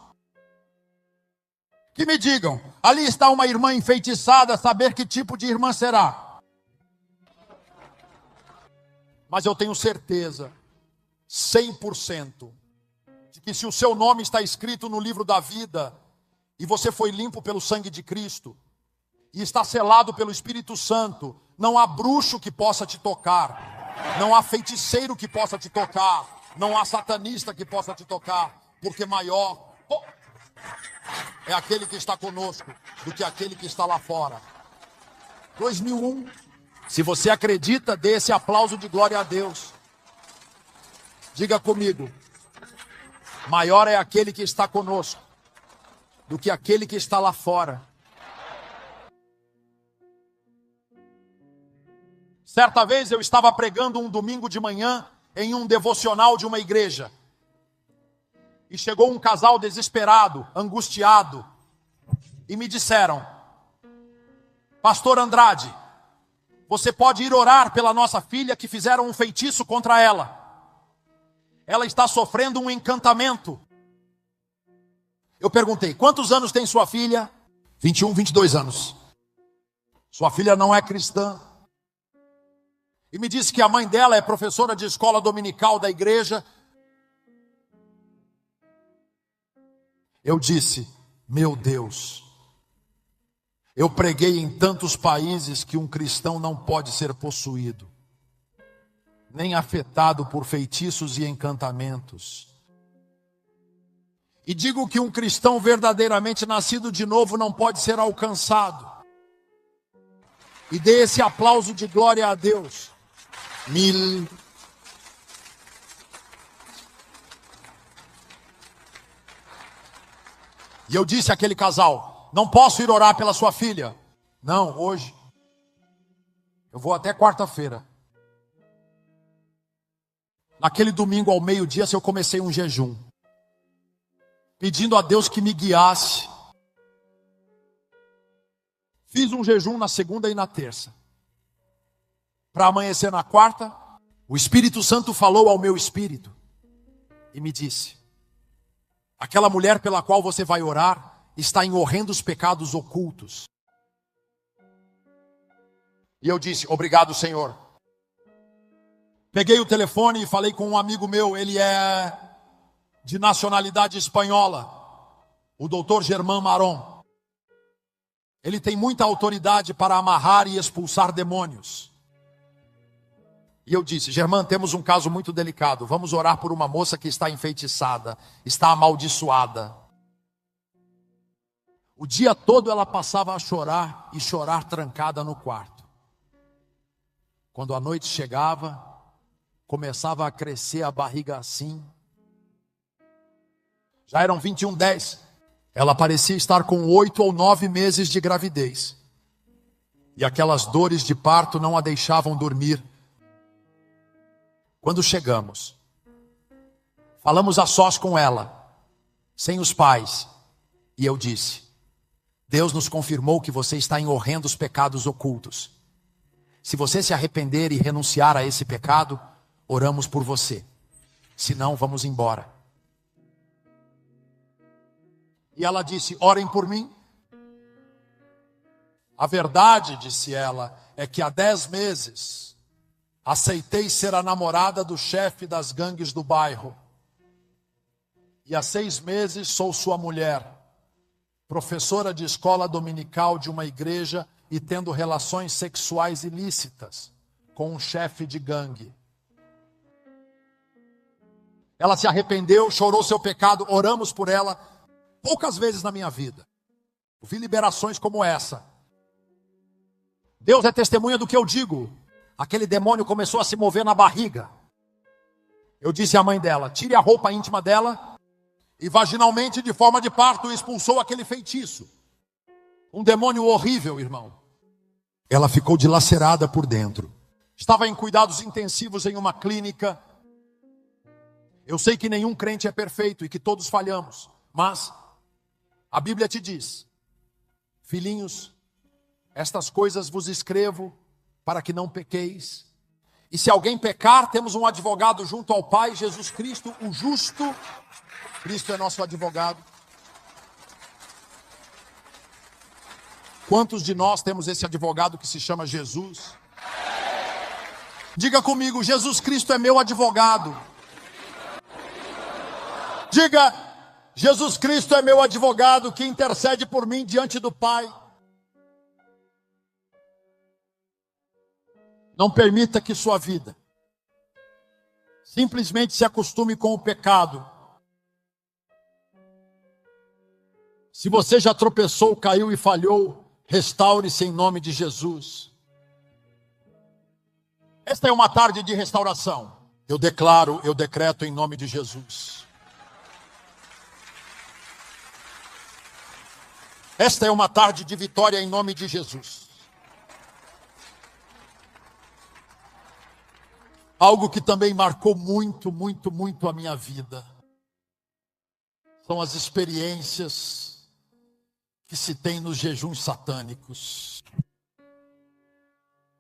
Que me digam, ali está uma irmã enfeitiçada, saber que tipo de irmã será. Mas eu tenho certeza, 100%, de que se o seu nome está escrito no livro da vida, e você foi limpo pelo sangue de Cristo, e está selado pelo Espírito Santo, não há bruxo que possa te tocar, não há feiticeiro que possa te tocar, não há satanista que possa te tocar, porque maior é aquele que está conosco do que aquele que está lá fora. 2001. Se você acredita, dê esse aplauso de glória a Deus. Diga comigo, maior é aquele que está conosco do que aquele que está lá fora. Certa vez eu estava pregando um domingo de manhã em um devocional de uma igreja. E chegou um casal desesperado, angustiado, e me disseram: Pastor Andrade, você pode ir orar pela nossa filha que fizeram um feitiço contra ela. Ela está sofrendo um encantamento. Eu perguntei, quantos anos tem sua filha? 21, 22 anos. Sua filha não é cristã. E me disse que a mãe dela é professora de escola dominical da igreja. Eu disse, meu Deus, eu preguei em tantos países que um cristão não pode ser possuído, nem afetado por feitiços e encantamentos. E digo que um cristão verdadeiramente nascido de novo não pode ser alcançado. E dê esse aplauso de glória a Deus. E eu disse àquele casal, não posso ir orar pela sua filha. Não, hoje. Eu vou até quarta-feira. Naquele domingo ao meio-dia eu comecei um jejum, pedindo a Deus que me guiasse. Fiz um jejum na segunda e na terça. Para amanhecer na quarta, o Espírito Santo falou ao meu espírito e me disse: aquela mulher pela qual você vai orar está em horrendos pecados ocultos. E eu disse, obrigado, Senhor. Peguei o telefone e falei com um amigo meu, ele é de nacionalidade espanhola, o doutor Germán Maron. Ele tem muita autoridade para amarrar e expulsar demônios. E eu disse, Germán, temos um caso muito delicado. Vamos orar por uma moça que está enfeitiçada, está amaldiçoada. O dia todo ela passava a chorar e chorar trancada no quarto. Quando a noite chegava, começava a crescer a barriga assim. Já eram 21h10. Ela parecia estar com 8 ou 9 meses de gravidez. E aquelas dores de parto não a deixavam dormir. Quando chegamos, falamos a sós com ela, sem os pais. E eu disse: Deus nos confirmou que você está em horrendos pecados ocultos. Se você se arrepender e renunciar a esse pecado, oramos por você. Se não, vamos embora. E ela disse: orem por mim. A verdade, disse ela, é que há 10 meses aceitei ser a namorada do chefe das gangues do bairro. E há 6 meses sou sua mulher, professora de escola dominical de uma igreja e tendo relações sexuais ilícitas com um chefe de gangue. Ela se arrependeu, chorou seu pecado, oramos por ela. Poucas vezes na minha vida eu vi liberações como essa. Deus é testemunha do que eu digo. Aquele demônio começou a se mover na barriga. Eu disse à mãe dela: tire a roupa íntima dela. E vaginalmente, de forma de parto, expulsou aquele feitiço. Um demônio horrível, irmão. Ela ficou dilacerada por dentro. Estava em cuidados intensivos em uma clínica. Eu sei que nenhum crente é perfeito e que todos falhamos. Mas a Bíblia te diz: filhinhos, estas coisas vos escrevo para que não pequeis. E se alguém pecar, temos um advogado junto ao Pai, Jesus Cristo, o justo. Cristo é nosso advogado. Quantos de nós temos esse advogado que se chama Jesus? Diga comigo: Jesus Cristo é meu advogado. Diga: Jesus Cristo é meu advogado que intercede por mim diante do Pai. Não permita que sua vida simplesmente se acostume com o pecado. Se você já tropeçou, caiu e falhou, restaure-se em nome de Jesus. Esta é uma tarde de restauração. Eu declaro, eu decreto em nome de Jesus. Esta é uma tarde de vitória em nome de Jesus. Algo que também marcou muito, muito, muito a minha vida são as experiências que se tem nos jejuns satânicos.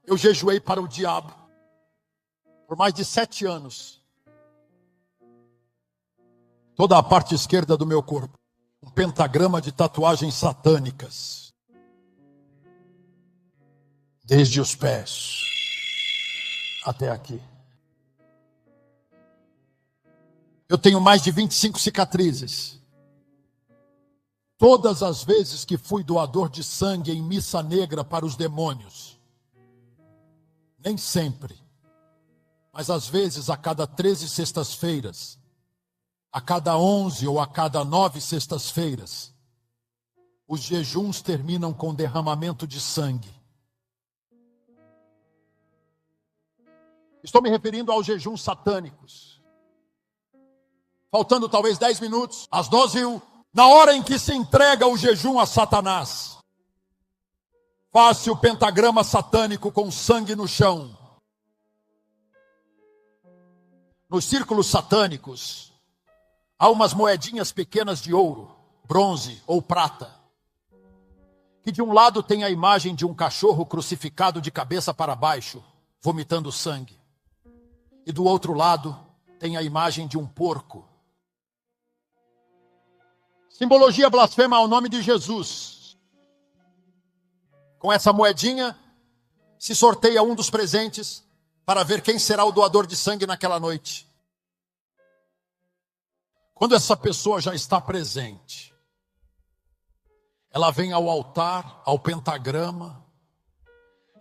Eu jejuei para o diabo por mais de 7 anos. Toda a parte esquerda do meu corpo, um pentagrama de tatuagens satânicas, desde os pés até aqui. Eu tenho mais de 25 cicatrizes. Todas as vezes que fui doador de sangue em missa negra para os demônios, nem sempre, mas às vezes a cada 13 sextas-feiras, a cada 11 ou a cada 9 sextas-feiras, os jejuns terminam com derramamento de sangue. Estou me referindo aos jejuns satânicos. Faltando talvez 10 minutos, às 12h, na hora em que se entrega o jejum a Satanás, faça o pentagrama satânico com sangue no chão. Nos círculos satânicos, há umas moedinhas pequenas de ouro, bronze ou prata, que de um lado tem a imagem de um cachorro crucificado de cabeça para baixo, vomitando sangue. E do outro lado tem a imagem de um porco. Simbologia blasfema ao nome de Jesus. Com essa moedinha, se sorteia um dos presentes para ver quem será o doador de sangue naquela noite. Quando essa pessoa já está presente, ela vem ao altar, ao pentagrama,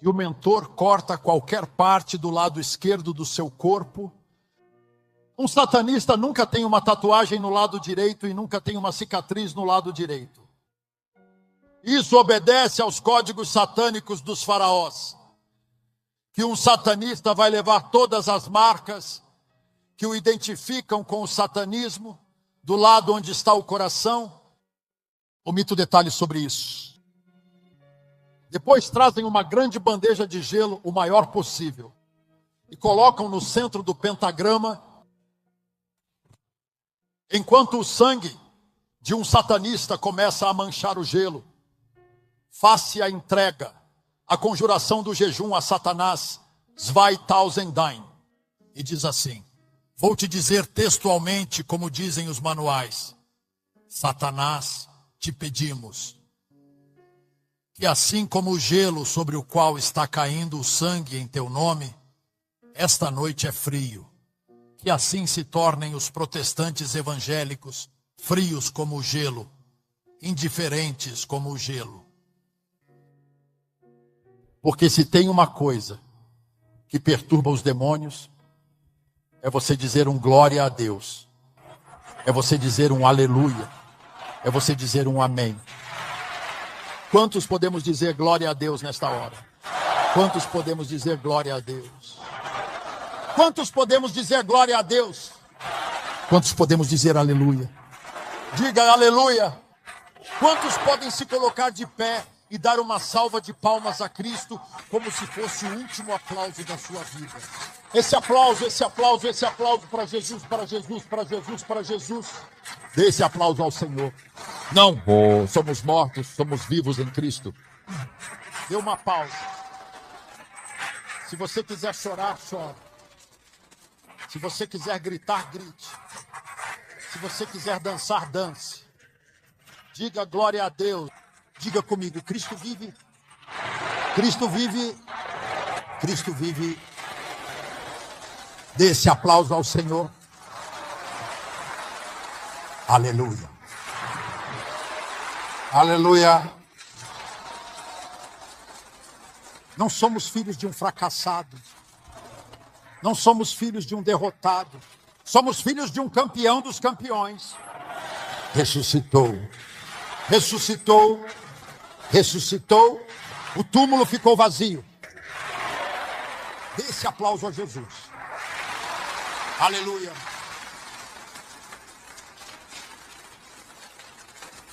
e o mentor corta qualquer parte do lado esquerdo do seu corpo. Um satanista nunca tem uma tatuagem no lado direito e nunca tem uma cicatriz no lado direito. Isso obedece aos códigos satânicos dos faraós, que um satanista vai levar todas as marcas que o identificam com o satanismo, do lado onde está o coração. Omito detalhes sobre isso. Depois trazem uma grande bandeja de gelo, o maior possível, e colocam no centro do pentagrama, enquanto o sangue de um satanista começa a manchar o gelo. Faz-se a entrega, a conjuração do jejum a Satanás, 2000. E diz assim: vou te dizer textualmente, como dizem os manuais: Satanás, te pedimos que, assim como o gelo sobre o qual está caindo o sangue em teu nome, esta noite é frio. Que assim se tornem os protestantes evangélicos, frios como o gelo, indiferentes como o gelo. Porque se tem uma coisa que perturba os demônios, é você dizer um glória a Deus, é você dizer um aleluia, é você dizer um amém. Quantos podemos dizer glória a Deus nesta hora? Quantos podemos dizer glória a Deus? Quantos podemos dizer glória a Deus? Quantos podemos dizer aleluia? Diga aleluia. Quantos podem se colocar de pé e dar uma salva de palmas a Cristo, como se fosse o último aplauso da sua vida? Esse aplauso, esse aplauso, esse aplauso para Jesus, para Jesus, para Jesus, para Jesus. Dê esse aplauso ao Senhor. Não, somos mortos, somos vivos em Cristo. Dê uma pausa. Se você quiser chorar, chore. Se você quiser gritar, grite. Se você quiser dançar, dance. Diga glória a Deus. Diga comigo: Cristo vive. Cristo vive. Cristo vive. Dê esse aplauso ao Senhor. Aleluia. Aleluia. Não somos filhos de um fracassado. Não somos filhos de um derrotado. Somos filhos de um campeão dos campeões. Ressuscitou. Ressuscitou. Ressuscitou. O túmulo ficou vazio. Dê esse aplauso a Jesus. Aleluia.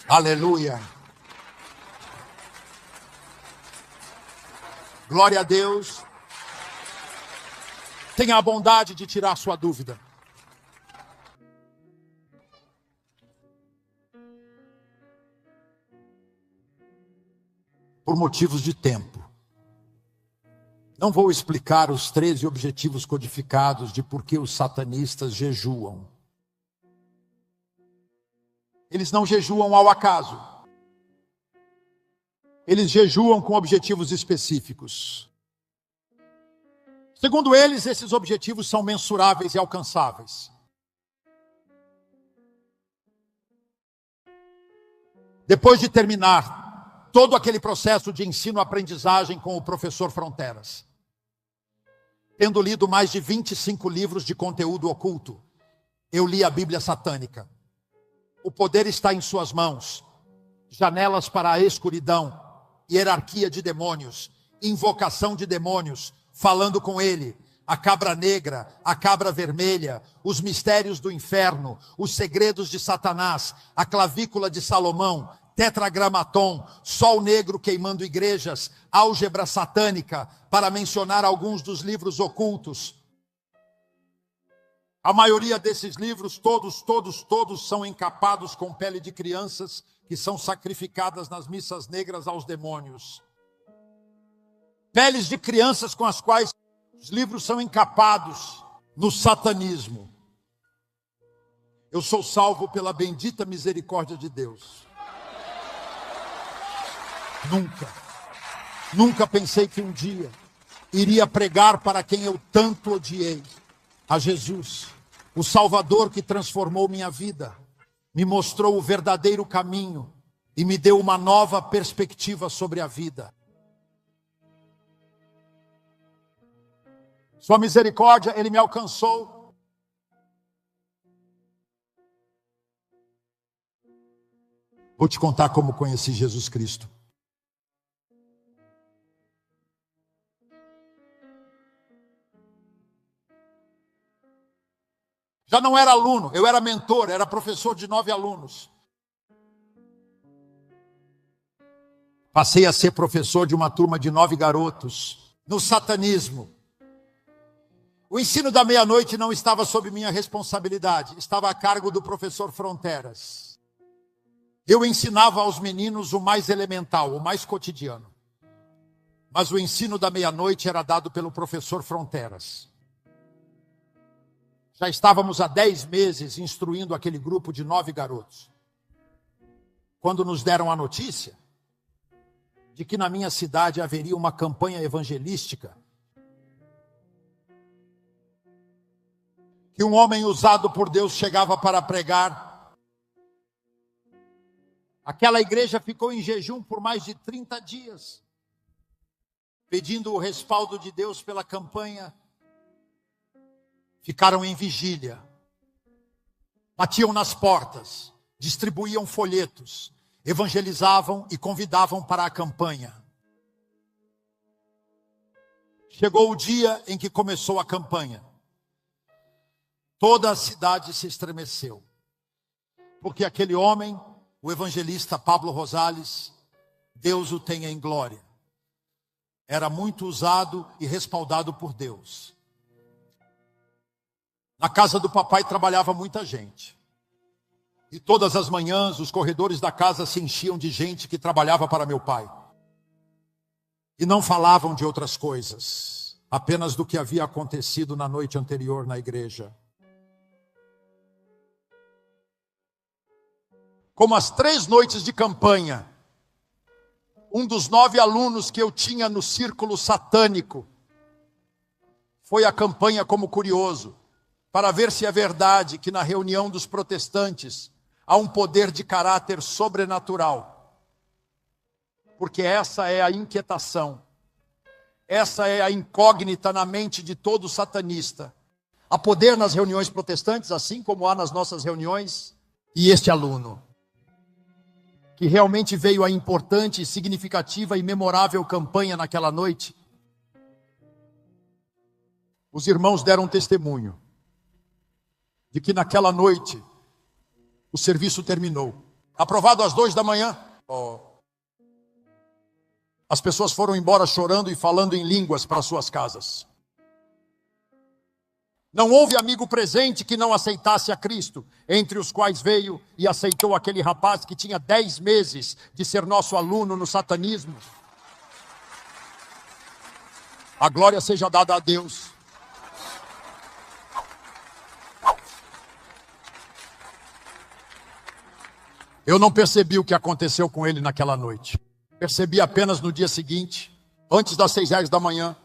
Aleluia. Glória a Deus. Tenha a bondade de tirar sua dúvida. Por motivos de tempo, não vou explicar os 13 objetivos codificados de por que os satanistas jejuam. Eles não jejuam ao acaso. Eles jejuam com objetivos específicos. Segundo eles, esses objetivos são mensuráveis e alcançáveis. Depois de terminar todo aquele processo de ensino-aprendizagem com o professor Fronteras, tendo lido mais de 25 livros de conteúdo oculto, eu li a Bíblia satânica. O poder está em suas mãos. Janelas para a escuridão, hierarquia de demônios, invocação de demônios, falando com ele, a cabra negra, a cabra vermelha, os mistérios do inferno, os segredos de Satanás, a clavícula de Salomão, tetragramaton, sol negro queimando igrejas, álgebra satânica, para mencionar alguns dos livros ocultos. A maioria desses livros, todos são encapados com pele de crianças que são sacrificadas nas missas negras aos demônios. Peles de crianças com as quais os livros são encapados no satanismo. Eu sou salvo pela bendita misericórdia de Deus. Nunca pensei que um dia iria pregar para quem eu tanto odiei, a Jesus, o Salvador que transformou minha vida, me mostrou o verdadeiro caminho e me deu uma nova perspectiva sobre a vida. Sua misericórdia, Ele me alcançou. Vou te contar como conheci Jesus Cristo. Já não era aluno, eu era mentor, era professor de 9 alunos. Passei a ser professor de uma turma de 9 garotos, no satanismo. O ensino da meia-noite não estava sob minha responsabilidade, estava a cargo do professor Fronteras. Eu ensinava aos meninos o mais elemental, o mais cotidiano. Mas o ensino da meia-noite era dado pelo professor Fronteras. Já estávamos há 10 meses instruindo aquele grupo de 9 garotos. Quando nos deram a notícia de que na minha cidade haveria uma campanha evangelística, que um homem usado por Deus chegava para pregar, aquela igreja ficou em jejum por mais de 30 dias, pedindo o respaldo de Deus pela campanha. Ficaram em vigília, batiam nas portas, distribuíam folhetos, evangelizavam e convidavam para a campanha. Chegou o dia em que começou a campanha. Toda a cidade se estremeceu, porque aquele homem, o evangelista Pablo Rosales, Deus o tenha em glória, era muito usado e respaldado por Deus. Na casa do papai trabalhava muita gente. E todas as manhãs os corredores da casa se enchiam de gente que trabalhava para meu pai. E não falavam de outras coisas, apenas do que havia acontecido na noite anterior na igreja. Como as 3 noites de campanha, um dos 9 alunos que eu tinha no círculo satânico foi à campanha como curioso, para ver se é verdade que na reunião dos protestantes há um poder de caráter sobrenatural. Porque essa é a inquietação, essa é a incógnita na mente de todo satanista. Há poder nas reuniões protestantes, assim como há nas nossas reuniões. E este aluno, que realmente veio a importante, significativa e memorável campanha naquela noite, os irmãos deram testemunho de que naquela noite o serviço terminou. Aprovado às 2 da manhã, as pessoas foram embora chorando e falando em línguas para suas casas. Não houve amigo presente que não aceitasse a Cristo, entre os quais veio e aceitou aquele rapaz que tinha 10 meses de ser nosso aluno no satanismo. A glória seja dada a Deus. Eu não percebi o que aconteceu com ele naquela noite. Percebi apenas no dia seguinte, antes das 6h da manhã.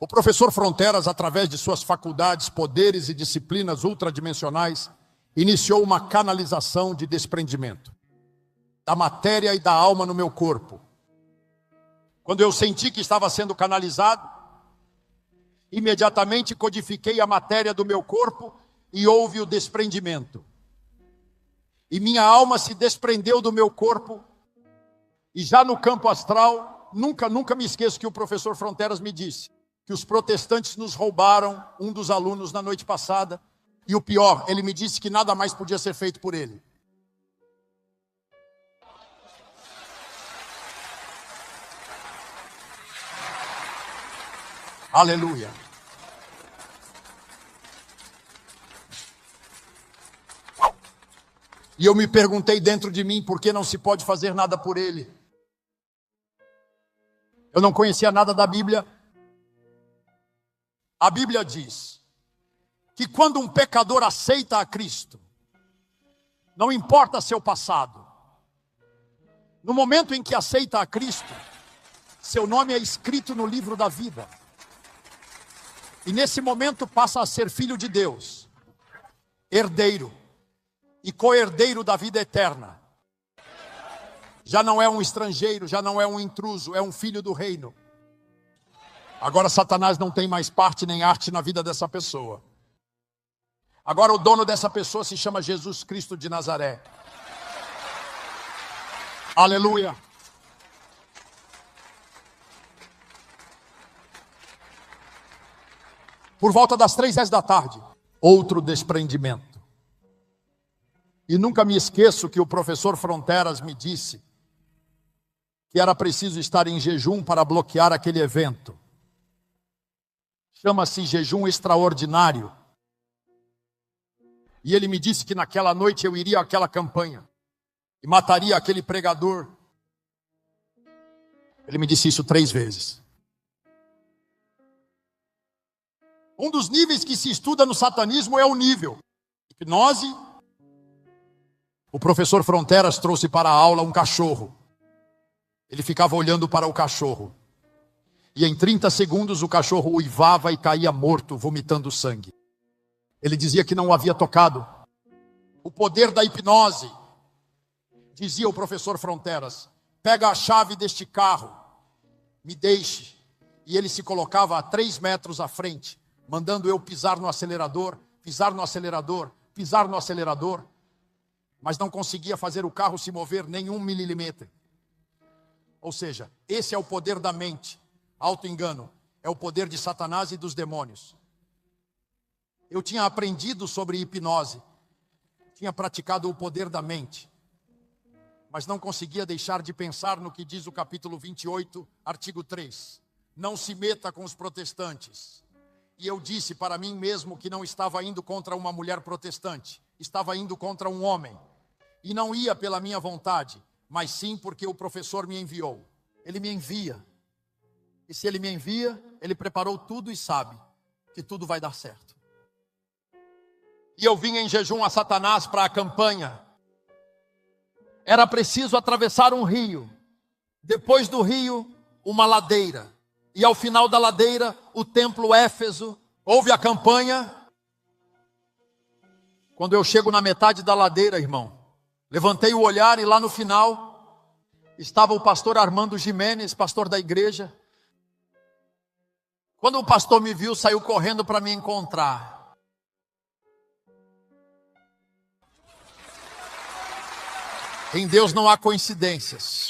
O professor Fronteras, através de suas faculdades, poderes e disciplinas ultradimensionais, iniciou uma canalização de desprendimento da matéria e da alma no meu corpo. Quando eu senti que estava sendo canalizado, imediatamente codifiquei a matéria do meu corpo e houve o desprendimento. E minha alma se desprendeu do meu corpo. E já no campo astral, nunca me esqueço que o professor Fronteras me disse que os protestantes nos roubaram um dos alunos na noite passada. E o pior, ele me disse que nada mais podia ser feito por ele. Aleluia. E eu me perguntei dentro de mim, por que não se pode fazer nada por ele? Eu não conhecia nada da Bíblia. A Bíblia diz que quando um pecador aceita a Cristo, não importa seu passado, no momento em que aceita a Cristo, seu nome é escrito no livro da vida. E nesse momento passa a ser filho de Deus, herdeiro e co-herdeiro da vida eterna. Já não é um estrangeiro, já não é um intruso, é um filho do reino. Agora Satanás não tem mais parte nem arte na vida dessa pessoa. Agora o dono dessa pessoa se chama Jesus Cristo de Nazaré. Aleluia. Por volta das 3h da tarde, outro desprendimento. E nunca me esqueço que o professor Fronteras me disse que era preciso estar em jejum para bloquear aquele evento. Chama-se jejum extraordinário. E ele me disse que naquela noite eu iria àquela campanha e mataria aquele pregador. Ele me disse isso 3 vezes. Um dos níveis que se estuda no satanismo é o nível hipnose. O professor Fronteras trouxe para a aula um cachorro. Ele ficava olhando para o cachorro. E em 30 segundos o cachorro uivava e caía morto, vomitando sangue. Ele dizia que não o havia tocado. O poder da hipnose. Dizia o professor Fronteras: pega a chave deste carro, me deixe. E ele se colocava a 3 metros à frente, mandando eu pisar no acelerador, pisar no acelerador, pisar no acelerador. Mas não conseguia fazer o carro se mover nem 1 milímetro. Ou seja, esse é o poder da mente. Auto-engano é o poder de Satanás e dos demônios. Eu tinha aprendido sobre hipnose, tinha praticado o poder da mente, mas não conseguia deixar de pensar no que diz o capítulo 28, artigo 3. Não se meta com os protestantes. E eu disse para mim mesmo que não estava indo contra uma mulher protestante, estava indo contra um homem. E não ia pela minha vontade, mas sim porque o professor me enviou. Ele me envia. E se ele me envia, ele preparou tudo e sabe que tudo vai dar certo. E eu vim em jejum a Satanás para a campanha. Era preciso atravessar um rio. Depois do rio, uma ladeira. E ao final da ladeira, o templo Éfeso. Houve a campanha. Quando eu chego na metade da ladeira, irmão, levantei o olhar e lá no final estava o pastor Armando Jimenez, pastor da igreja. Quando o pastor me viu, saiu correndo para me encontrar. Em Deus não há coincidências.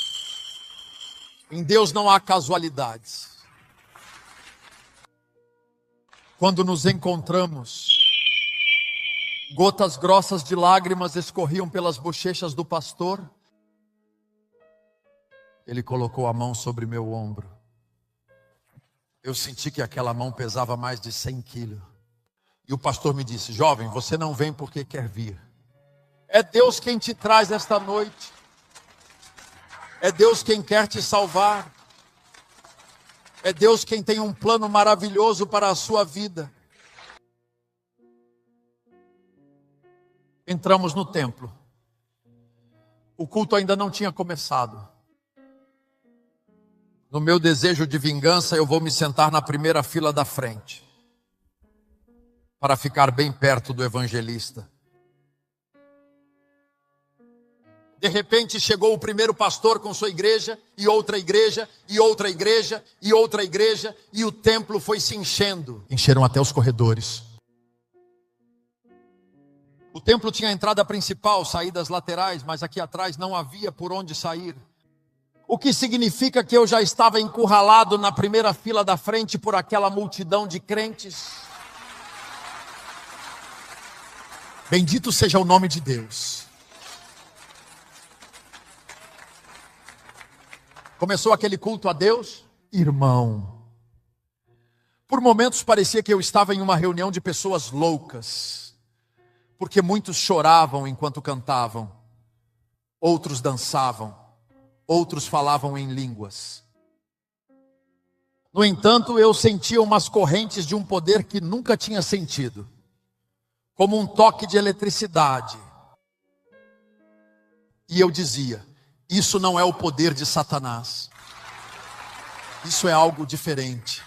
Em Deus não há casualidades. Quando nos encontramos, gotas grossas de lágrimas escorriam pelas bochechas do pastor. Ele colocou a mão sobre meu ombro. Eu senti que aquela mão pesava mais de 100 quilos. E o pastor me disse: jovem, você não vem porque quer vir. É Deus quem te traz esta noite. É Deus quem quer te salvar. É Deus quem tem um plano maravilhoso para a sua vida. Entramos no templo. O culto ainda não tinha começado. No meu desejo de vingança, eu vou me sentar na primeira fila da frente, para ficar bem perto do evangelista. De repente chegou o primeiro pastor com sua igreja, e outra igreja, e outra igreja, e outra igreja, e o templo foi se enchendo. Encheram até os corredores. O templo tinha a entrada principal, saídas laterais, mas aqui atrás não havia por onde sair. O que significa que eu já estava encurralado na primeira fila da frente por aquela multidão de crentes. Bendito seja o nome de Deus. Começou aquele culto a Deus, irmão. Por momentos parecia que eu estava em uma reunião de pessoas loucas, porque muitos choravam enquanto cantavam, outros dançavam, outros falavam em línguas. No entanto, eu sentia umas correntes de um poder que nunca tinha sentido, como um toque de eletricidade. E eu dizia: isso não é o poder de Satanás. Isso é algo diferente.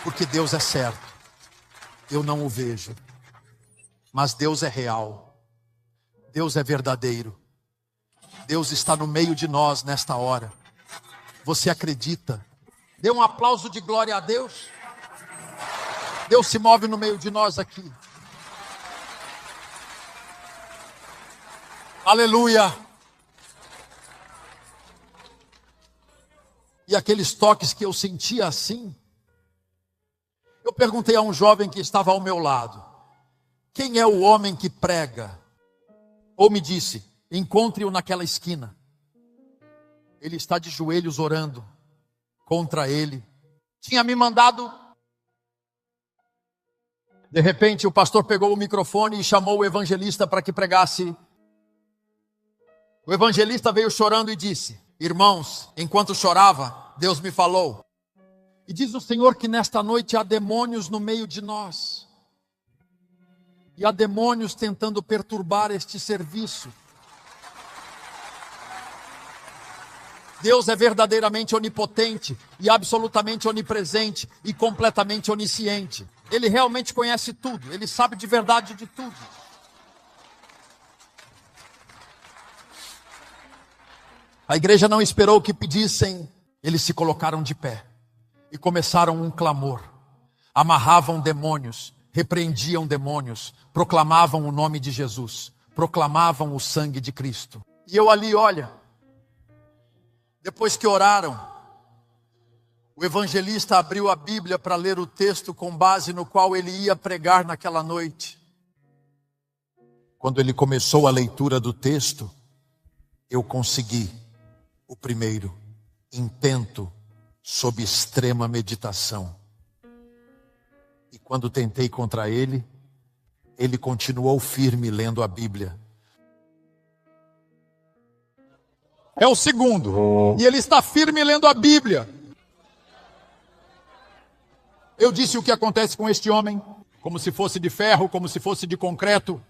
Porque Deus é certo. Eu não o vejo. Mas Deus é real. Deus é verdadeiro. Deus está no meio de nós nesta hora. Você acredita? Dê um aplauso de glória a Deus. Deus se move no meio de nós aqui. Aleluia. E aqueles toques que eu sentia assim, eu perguntei a um jovem que estava ao meu lado: quem é o homem que prega? Ou me disse, encontre-o naquela esquina. Ele está de joelhos orando contra ele. Tinha me mandado. De repente o pastor pegou o microfone e chamou o evangelista para que pregasse. O evangelista veio chorando e disse: irmãos, enquanto chorava, Deus me falou. E diz o Senhor que nesta noite há demônios no meio de nós. E há demônios tentando perturbar este serviço. Deus é verdadeiramente onipotente e absolutamente onipresente e completamente onisciente. Ele realmente conhece tudo, ele sabe de verdade de tudo. A igreja não esperou que pedissem, eles se colocaram de pé e começaram um clamor. Amarravam demônios, repreendiam demônios, proclamavam o nome de Jesus, proclamavam o sangue de Cristo. E eu ali, olha, depois que oraram, o evangelista abriu a Bíblia para ler o texto com base no qual ele ia pregar naquela noite. Quando ele começou a leitura do texto, eu consegui o primeiro intento sob extrema meditação. E quando tentei contra ele, ele continuou firme lendo a Bíblia. É o segundo. E ele está firme lendo a Bíblia. Eu disse o que acontece com este homem, como se fosse de ferro, como se fosse de concreto.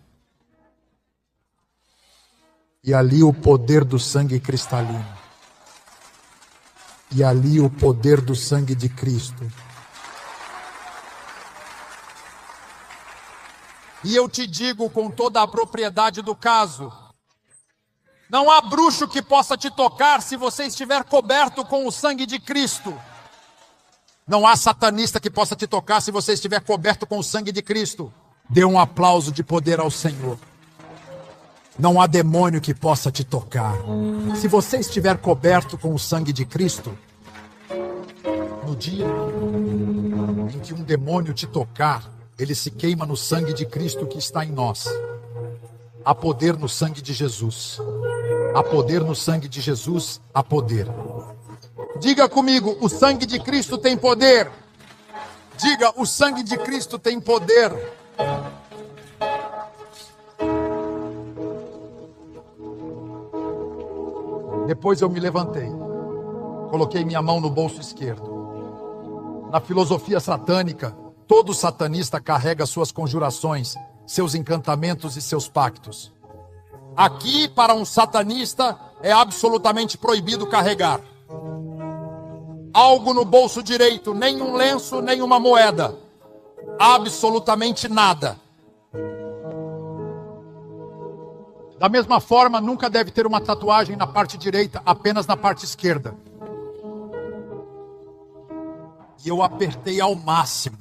E ali o poder do sangue cristalino. E ali o poder do sangue de Cristo. E eu te digo com toda a propriedade do caso, não há bruxo que possa te tocar se você estiver coberto com o sangue de Cristo. Não há satanista que possa te tocar se você estiver coberto com o sangue de Cristo. Dê um aplauso de poder ao Senhor. Não há demônio que possa te tocar. Se você estiver coberto com o sangue de Cristo, no dia em que um demônio te tocar, ele se queima no sangue de Cristo que está em nós. Há poder no sangue de Jesus. Há poder no sangue de Jesus, há poder. Diga comigo, o sangue de Cristo tem poder. Diga, o sangue de Cristo tem poder. Depois eu me levantei. Coloquei minha mão no bolso esquerdo. Na filosofia satânica, todo satanista carrega suas conjurações, seus encantamentos e seus pactos. Aqui, para um satanista, é absolutamente proibido carregar algo no bolso direito, nem um lenço, nem uma moeda. Absolutamente nada. Da mesma forma, nunca deve ter uma tatuagem na parte direita, apenas na parte esquerda. E eu apertei ao máximo.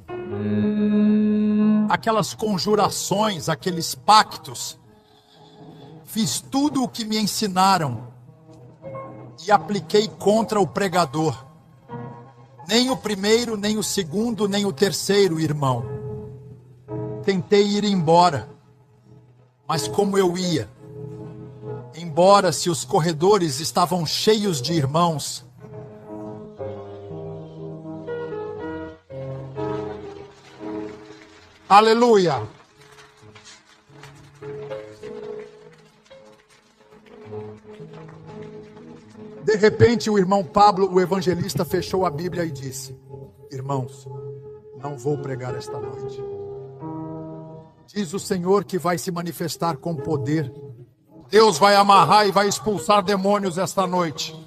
Aquelas conjurações, aqueles pactos. Fiz tudo o que me ensinaram e apliquei contra o pregador. Nem o primeiro, nem o segundo, nem o terceiro irmão. Tentei ir embora, mas como eu ia? Embora se os corredores estavam cheios de irmãos, aleluia! De repente, o irmão Pablo, o evangelista, fechou a Bíblia e disse: irmãos, não vou pregar esta noite. Diz o Senhor que vai se manifestar com poder. Deus vai amarrar e vai expulsar demônios esta noite.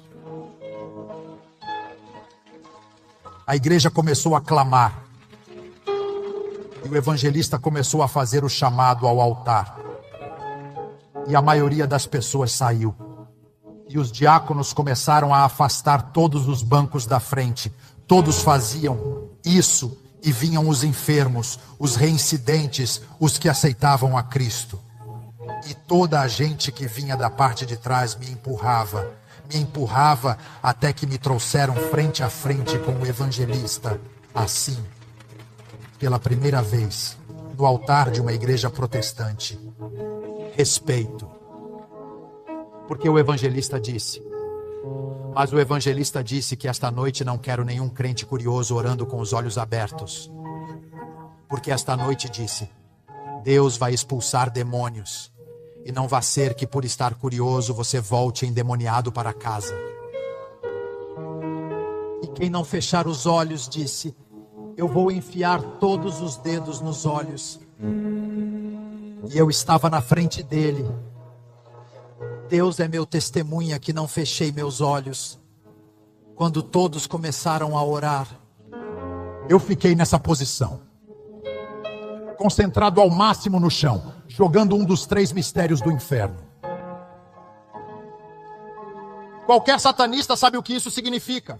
A igreja começou a clamar. E o evangelista começou a fazer o chamado ao altar. E a maioria das pessoas saiu. E os diáconos começaram a afastar todos os bancos da frente. Todos faziam isso e vinham os enfermos, os reincidentes, os que aceitavam a Cristo. E toda a gente que vinha da parte de trás me empurrava até que me trouxeram frente a frente com o evangelista. Assim, pela primeira vez, no altar de uma igreja protestante. Respeito. Porque o evangelista disse. Mas o evangelista disse que esta noite não quero nenhum crente curioso orando com os olhos abertos. Porque esta noite disse, Deus vai expulsar demônios. E não vai ser que por estar curioso você volte endemoniado para casa. E quem não fechar os olhos, disse, eu vou enfiar todos os dedos nos olhos. E eu estava na frente dele. Deus é meu testemunha que não fechei meus olhos. Quando todos começaram a orar, eu fiquei nessa posição, concentrado ao máximo no chão, jogando um dos 3 mistérios do inferno. Qualquer satanista sabe o que isso significa.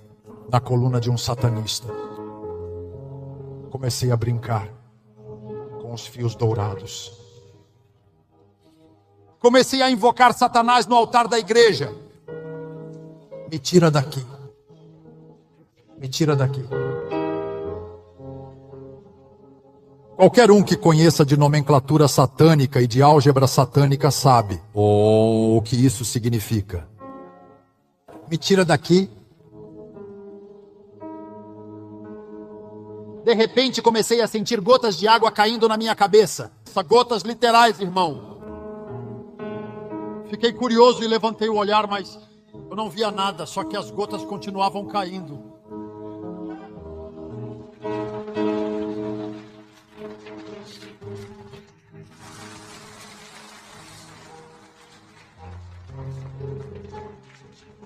Na coluna de um satanista, comecei a brincar com os fios dourados. Comecei a invocar Satanás no altar da igreja. Me tira daqui. Me tira daqui. Qualquer um que conheça de nomenclatura satânica e de álgebra satânica sabe o que isso significa. Me tira daqui. De repente comecei a sentir gotas de água caindo na minha cabeça. Gotas literais, irmão. Fiquei curioso e levantei o olhar, mas eu não via nada, só que as gotas continuavam caindo.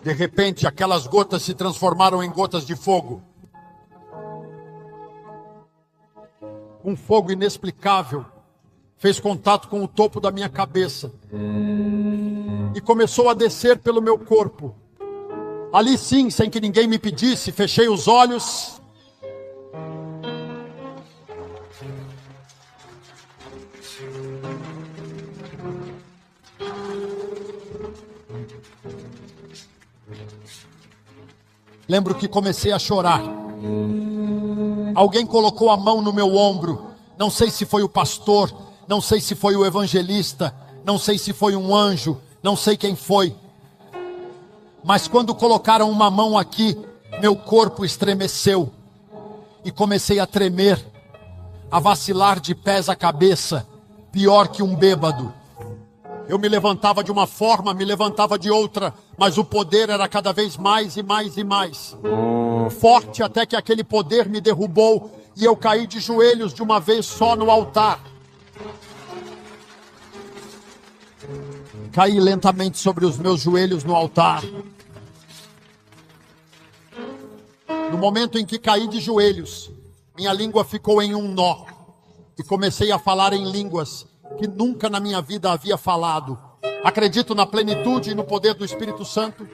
De repente, aquelas gotas se transformaram em gotas de fogo. Um fogo inexplicável fez contato com o topo da minha cabeça e começou a descer pelo meu corpo. Ali sim, sem que ninguém me pedisse, fechei os olhos. Lembro que comecei a chorar. Alguém colocou a mão no meu ombro. Não sei se foi o pastor, não sei se foi o evangelista, não sei se foi um anjo, não sei quem foi. Mas quando colocaram uma mão aqui, meu corpo estremeceu. E comecei a tremer, a vacilar de pés à cabeça, pior que um bêbado. Eu me levantava de uma forma, me levantava de outra, mas o poder era cada vez mais e mais e mais. Forte até que aquele poder me derrubou e eu caí de joelhos de uma vez só no altar. Caí lentamente sobre os meus joelhos no altar. No momento em que caí de joelhos, minha língua ficou em um nó e comecei a falar em línguas que nunca na minha vida havia falado. Acredito na plenitude e no poder do Espírito Santo.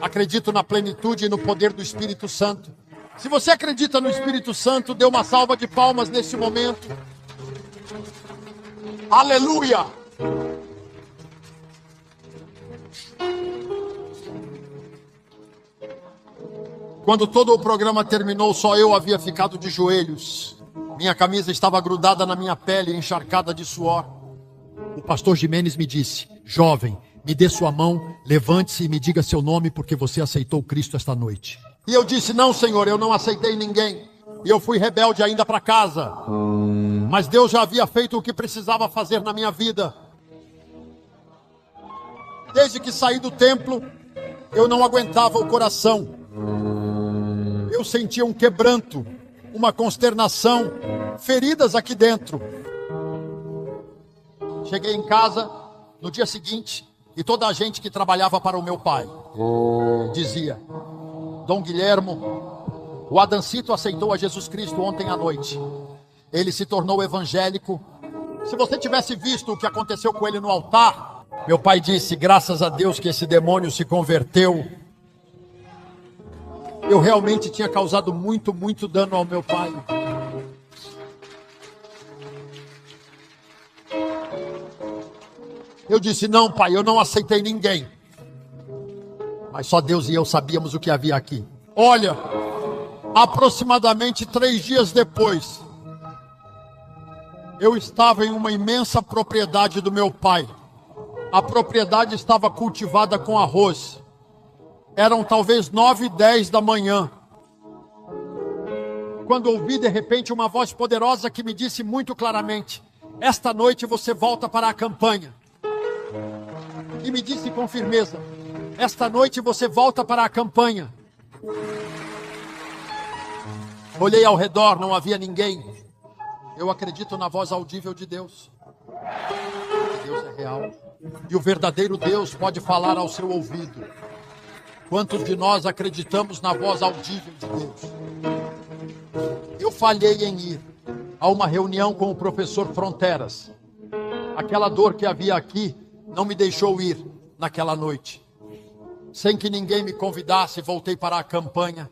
Acredito na plenitude e no poder do Espírito Santo. Se você acredita no Espírito Santo, dê uma salva de palmas nesse momento. Aleluia! Quando todo o programa terminou, só eu havia ficado de joelhos. Minha camisa estava grudada na minha pele, encharcada de suor. O pastor Jimenez me disse: jovem, me dê sua mão, levante-se e me diga seu nome, porque você aceitou Cristo esta noite. E eu disse: não, Senhor, eu não aceitei ninguém. E eu fui rebelde ainda para casa. Mas Deus já havia feito o que precisava fazer na minha vida. Desde que saí do templo, eu não aguentava o coração. Eu sentia um quebranto, uma consternação, feridas aqui dentro. Cheguei em casa no dia seguinte e toda a gente que trabalhava para o meu pai dizia: Dom Guilhermo, o Adancito aceitou a Jesus Cristo ontem à noite. Ele se tornou evangélico. Se você tivesse visto o que aconteceu com ele no altar, meu pai disse: graças a Deus que esse demônio se converteu. Eu realmente tinha causado muito dano ao meu pai. Eu disse: não, pai, eu não aceitei ninguém. Mas só Deus e eu sabíamos o que havia aqui. Olha, aproximadamente 3 dias depois, Eu estava em uma imensa propriedade do meu pai. A propriedade estava cultivada com arroz. Eram talvez 9 e 10 da manhã, quando ouvi de repente uma voz poderosa que me disse muito claramente: esta noite você volta para a campanha. E me disse com firmeza: esta noite você volta para a campanha. Olhei ao redor, não havia ninguém. Eu acredito na voz audível de Deus. Deus é real. E o verdadeiro Deus pode falar ao seu ouvido. Quantos de nós acreditamos na voz audível de Deus? Eu falhei em ir a uma reunião com o professor Fronteras. Aquela dor que havia aqui não me deixou ir naquela noite. Sem que ninguém me convidasse, voltei para a campanha.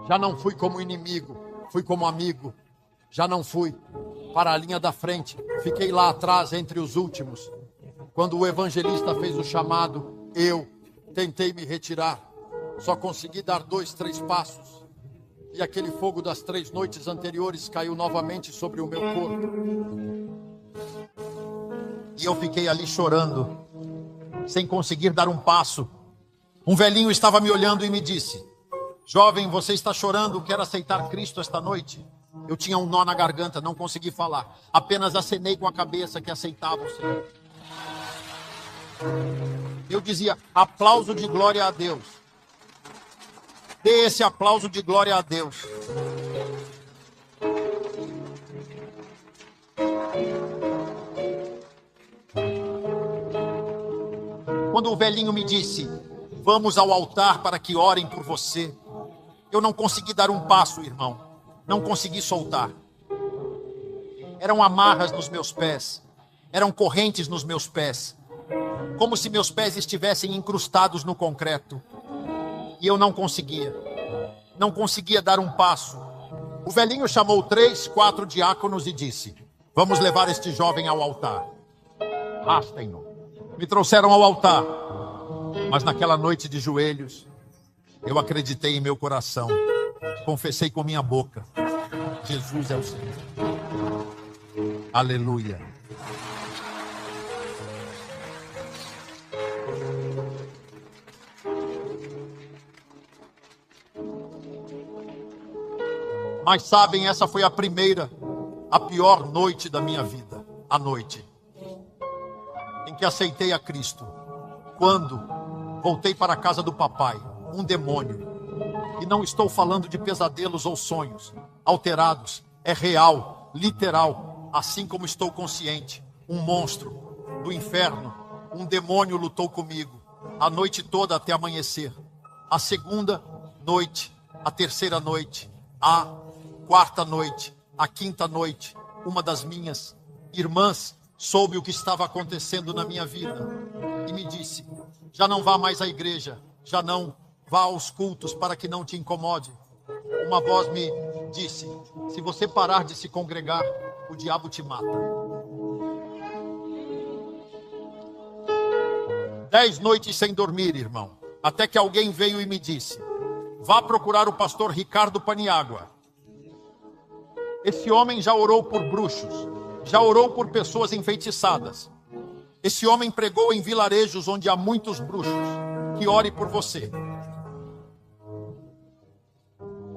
Já não fui como inimigo, fui como amigo. Já não fui para a linha da frente, fiquei lá atrás entre os últimos. Quando o evangelista fez o chamado, eu tentei me retirar. Só consegui dar 2, 3 passos. E aquele fogo das 3 noites anteriores caiu novamente sobre o meu corpo. E eu fiquei ali chorando, sem conseguir dar um passo. Um velhinho estava me olhando e me disse: jovem, você está chorando, quer aceitar Cristo esta noite? Eu tinha um nó na garganta, não consegui falar. Apenas acenei com a cabeça que aceitava o Senhor. Eu dizia: aplauso de glória a Deus. Dê esse aplauso de glória a Deus. Quando o velhinho me disse: vamos ao altar para que orem por você, eu não consegui dar um passo, irmão. Não consegui soltar. Eram amarras nos meus pés. Eram correntes nos meus pés. Como se meus pés estivessem incrustados no concreto. E eu não conseguia. Não conseguia dar um passo. O velhinho chamou 3, 4 diáconos e disse: vamos levar este jovem ao altar. Arrastem-no. Me trouxeram ao altar. Mas naquela noite de joelhos, eu acreditei em meu coração. Confessei com minha boca: Jesus é o Senhor. Aleluia. Mas sabem, essa foi a pior noite da minha vida. A noite em que aceitei a Cristo. Quando voltei para a casa do papai, um demônio. E não estou falando de pesadelos ou sonhos alterados. É real, literal. Assim como estou consciente. Um monstro do inferno, um demônio lutou comigo. A noite toda até amanhecer. A segunda noite, a terceira noite, a quarta noite, a quinta noite. Uma das minhas irmãs soube o que estava acontecendo na minha vida. E me disse: já não vá mais à igreja. Já não vá aos cultos para que não te incomode. Uma voz me disse: se você parar de se congregar, o diabo te mata. 10 noites sem dormir, irmão. Até que alguém veio e me disse: vá procurar o pastor Ricardo Paniagua. Esse homem já orou por bruxos, já orou por pessoas enfeitiçadas. Esse homem pregou em vilarejos onde há muitos bruxos. Que ore por você.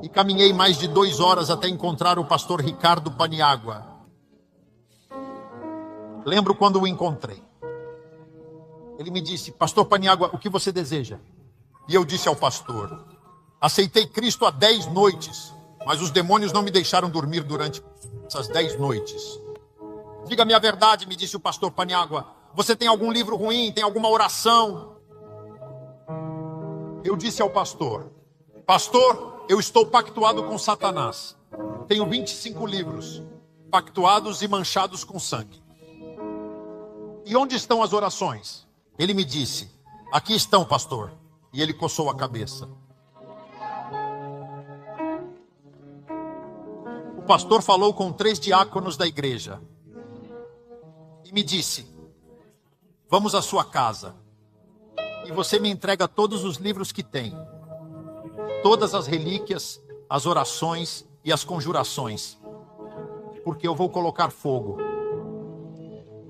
E caminhei mais de 2 horas até encontrar o pastor Ricardo Paniagua. Lembro quando o encontrei. Ele me disse: pastor Paniagua, o que você deseja? E eu disse ao pastor: aceitei Cristo há 10 noites, mas os demônios não me deixaram dormir durante essas 10 noites. Diga-me a verdade, me disse o pastor Paniagua. Você tem algum livro ruim? Tem alguma oração? Eu disse ao pastor: pastor, eu estou pactuado com Satanás. Tenho 25 livros, pactuados e manchados com sangue. E onde estão as orações? Ele me disse: aqui estão, pastor. E ele coçou a cabeça. O pastor falou com 3 diáconos da igreja. E me disse: vamos à sua casa. E você me entrega todos os livros que tem. Todas as relíquias, as orações e as conjurações. porque eu vou colocar fogo.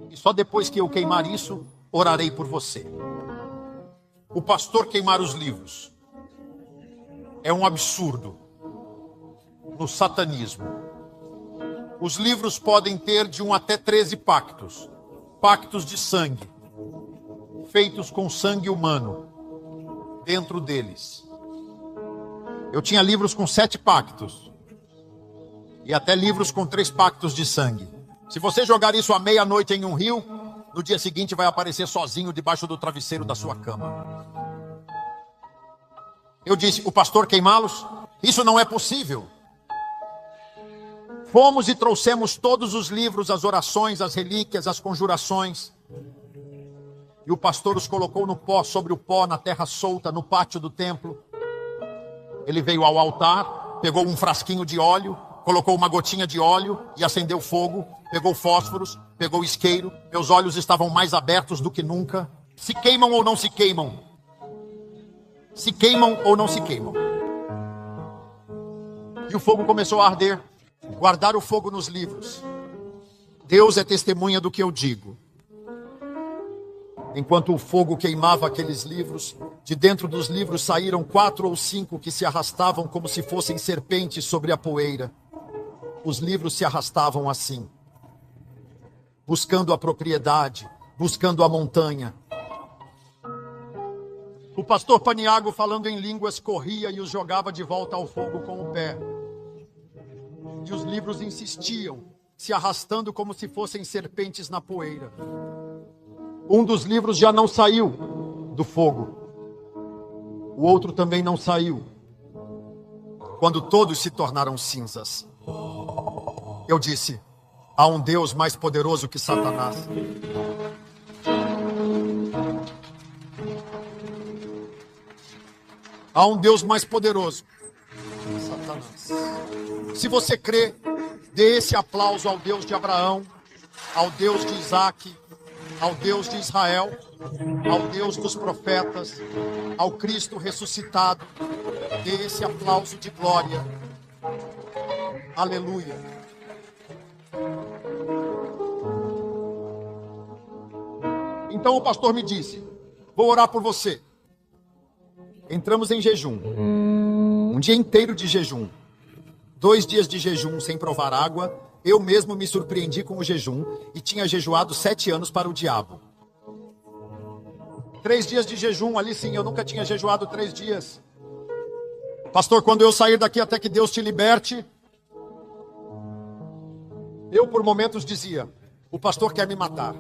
E só depois que eu queimar isso, orarei por você. O pastor queimar os livros é um absurdo no satanismo. Os livros podem ter de 1 até 13 pactos. Pactos de sangue, feitos com sangue humano dentro deles. Eu tinha livros com 7 pactos. E até livros com 3 pactos de sangue. Se você jogar isso à meia-noite em um rio, no dia seguinte vai aparecer sozinho debaixo do travesseiro da sua cama. Eu disse, o pastor queimá-los? Isso não é possível. Fomos e trouxemos todos os livros, as orações, as relíquias, as conjurações. E o pastor os colocou no pó, sobre o pó, na terra solta, no pátio do templo. Ele veio ao altar, pegou um frasquinho de óleo, colocou uma gotinha de óleo e acendeu fogo, pegou fósforos, pegou isqueiro. Meus olhos estavam mais abertos do que nunca. Se queimam ou não se queimam? Se queimam ou não se queimam? E o fogo começou a arder. Guardar o fogo nos livros. Deus é testemunha do que eu digo. Enquanto o fogo queimava aqueles livros, de dentro dos livros saíram 4 ou 5 que se arrastavam como se fossem serpentes sobre a poeira. Os livros se arrastavam assim, buscando a propriedade, buscando a montanha. O pastor Paniagua, falando em línguas, corria e os jogava de volta ao fogo com o pé. E os livros insistiam, se arrastando como se fossem serpentes na poeira. Um dos livros já não saiu do fogo. O outro também não saiu. Quando todos se tornaram cinzas, eu disse, há um Deus mais poderoso que Satanás. Há um Deus mais poderoso que Satanás. Se você crê, dê esse aplauso ao Deus de Abraão, ao Deus de Isaac, ao Deus de Israel, ao Deus dos profetas, ao Cristo ressuscitado. Dê esse aplauso de glória. Aleluia. Então o pastor me disse, vou orar por você. Entramos em jejum. Um dia inteiro de jejum. 2 dias de jejum sem provar água. Eu mesmo me surpreendi com o jejum e tinha jejuado 7 anos para o diabo. 3 dias de jejum, ali sim, eu nunca tinha jejuado 3 dias. Pastor, quando eu sair daqui até que Deus te liberte, eu por momentos dizia, o pastor quer me matar.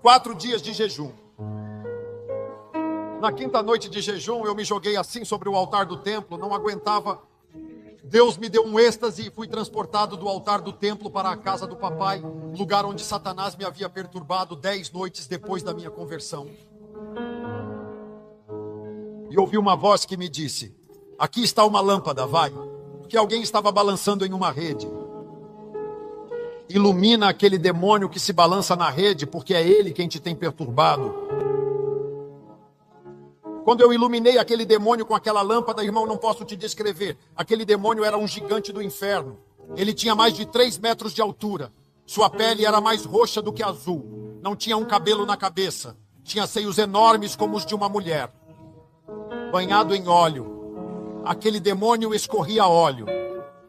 4 dias de jejum. Na 5ª noite de jejum, eu me joguei assim sobre o altar do templo, não aguentava. Deus me deu um êxtase e fui transportado do altar do templo para a casa do papai, lugar onde Satanás me havia perturbado 10 noites depois da minha conversão. E ouvi uma voz que me disse, aqui está uma lâmpada, vai, porque alguém estava balançando em uma rede. Ilumina aquele demônio que se balança na rede, porque é ele quem te tem perturbado. Quando eu iluminei aquele demônio com aquela lâmpada, irmão, não posso te descrever. Aquele demônio era um gigante do inferno. Ele tinha mais de 3 metros de altura. Sua pele era mais roxa do que azul. Não tinha um cabelo na cabeça. Tinha seios enormes como os de uma mulher. Banhado em óleo. Aquele demônio escorria óleo.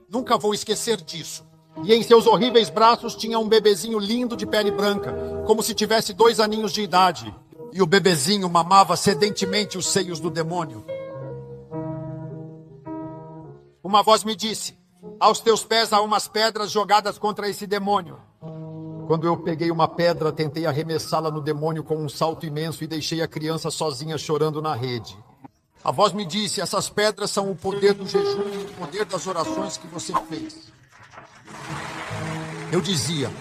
Nunca vou esquecer disso. E em seus horríveis braços tinha um bebezinho lindo de pele branca, como se tivesse 2 aninhos de idade. E o bebezinho mamava sedentemente os seios do demônio. Uma voz me disse, aos teus pés há umas pedras jogadas contra esse demônio. Quando eu peguei uma pedra, tentei arremessá-la no demônio com um salto imenso e deixei a criança sozinha chorando na rede. A voz me disse, essas pedras são o poder do jejum e o poder das orações que você fez. Eu dizia,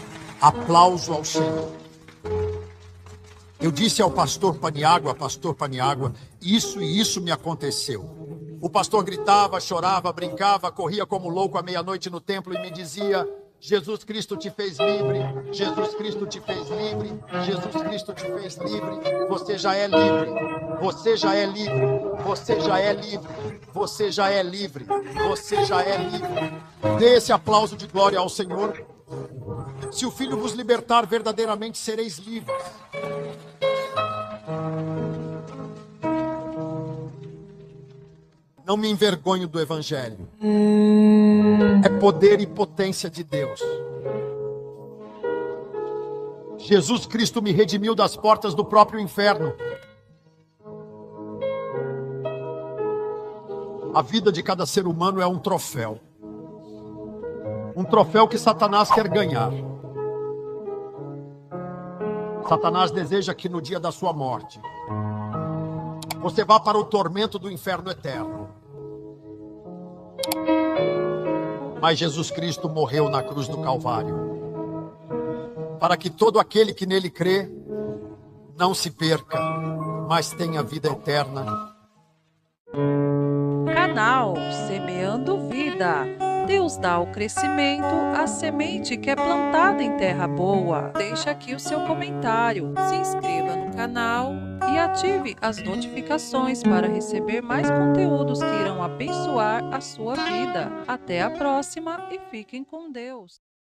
aplauso ao Senhor. Eu disse ao pastor Paniagua, isso e isso me aconteceu. O pastor gritava, chorava, brincava, corria como louco à meia-noite no templo e me dizia, Jesus Cristo te fez livre, Jesus Cristo te fez livre, Jesus Cristo te fez livre, você já é livre, Você já é livre, você já é livre, você já é livre, você já é livre. Dê esse aplauso de glória ao Senhor. Se o Filho vos libertar, verdadeiramente sereis livres. Não me envergonho do Evangelho. É poder e potência de Deus. Jesus Cristo me redimiu das portas do próprio inferno. A vida de cada ser humano é um troféu. Um troféu que Satanás quer ganhar. Satanás deseja que no dia da sua morte você vá para o tormento do inferno eterno. Mas Jesus Cristo morreu na cruz do Calvário para que todo aquele que nele crê não se perca, mas tenha vida eterna. Canal Semeando Vida. Deus dá o crescimento à semente que é plantada em terra boa. Deixe aqui o seu comentário, se inscreva no canal e ative as notificações para receber mais conteúdos que irão abençoar a sua vida. Até a próxima e fiquem com Deus.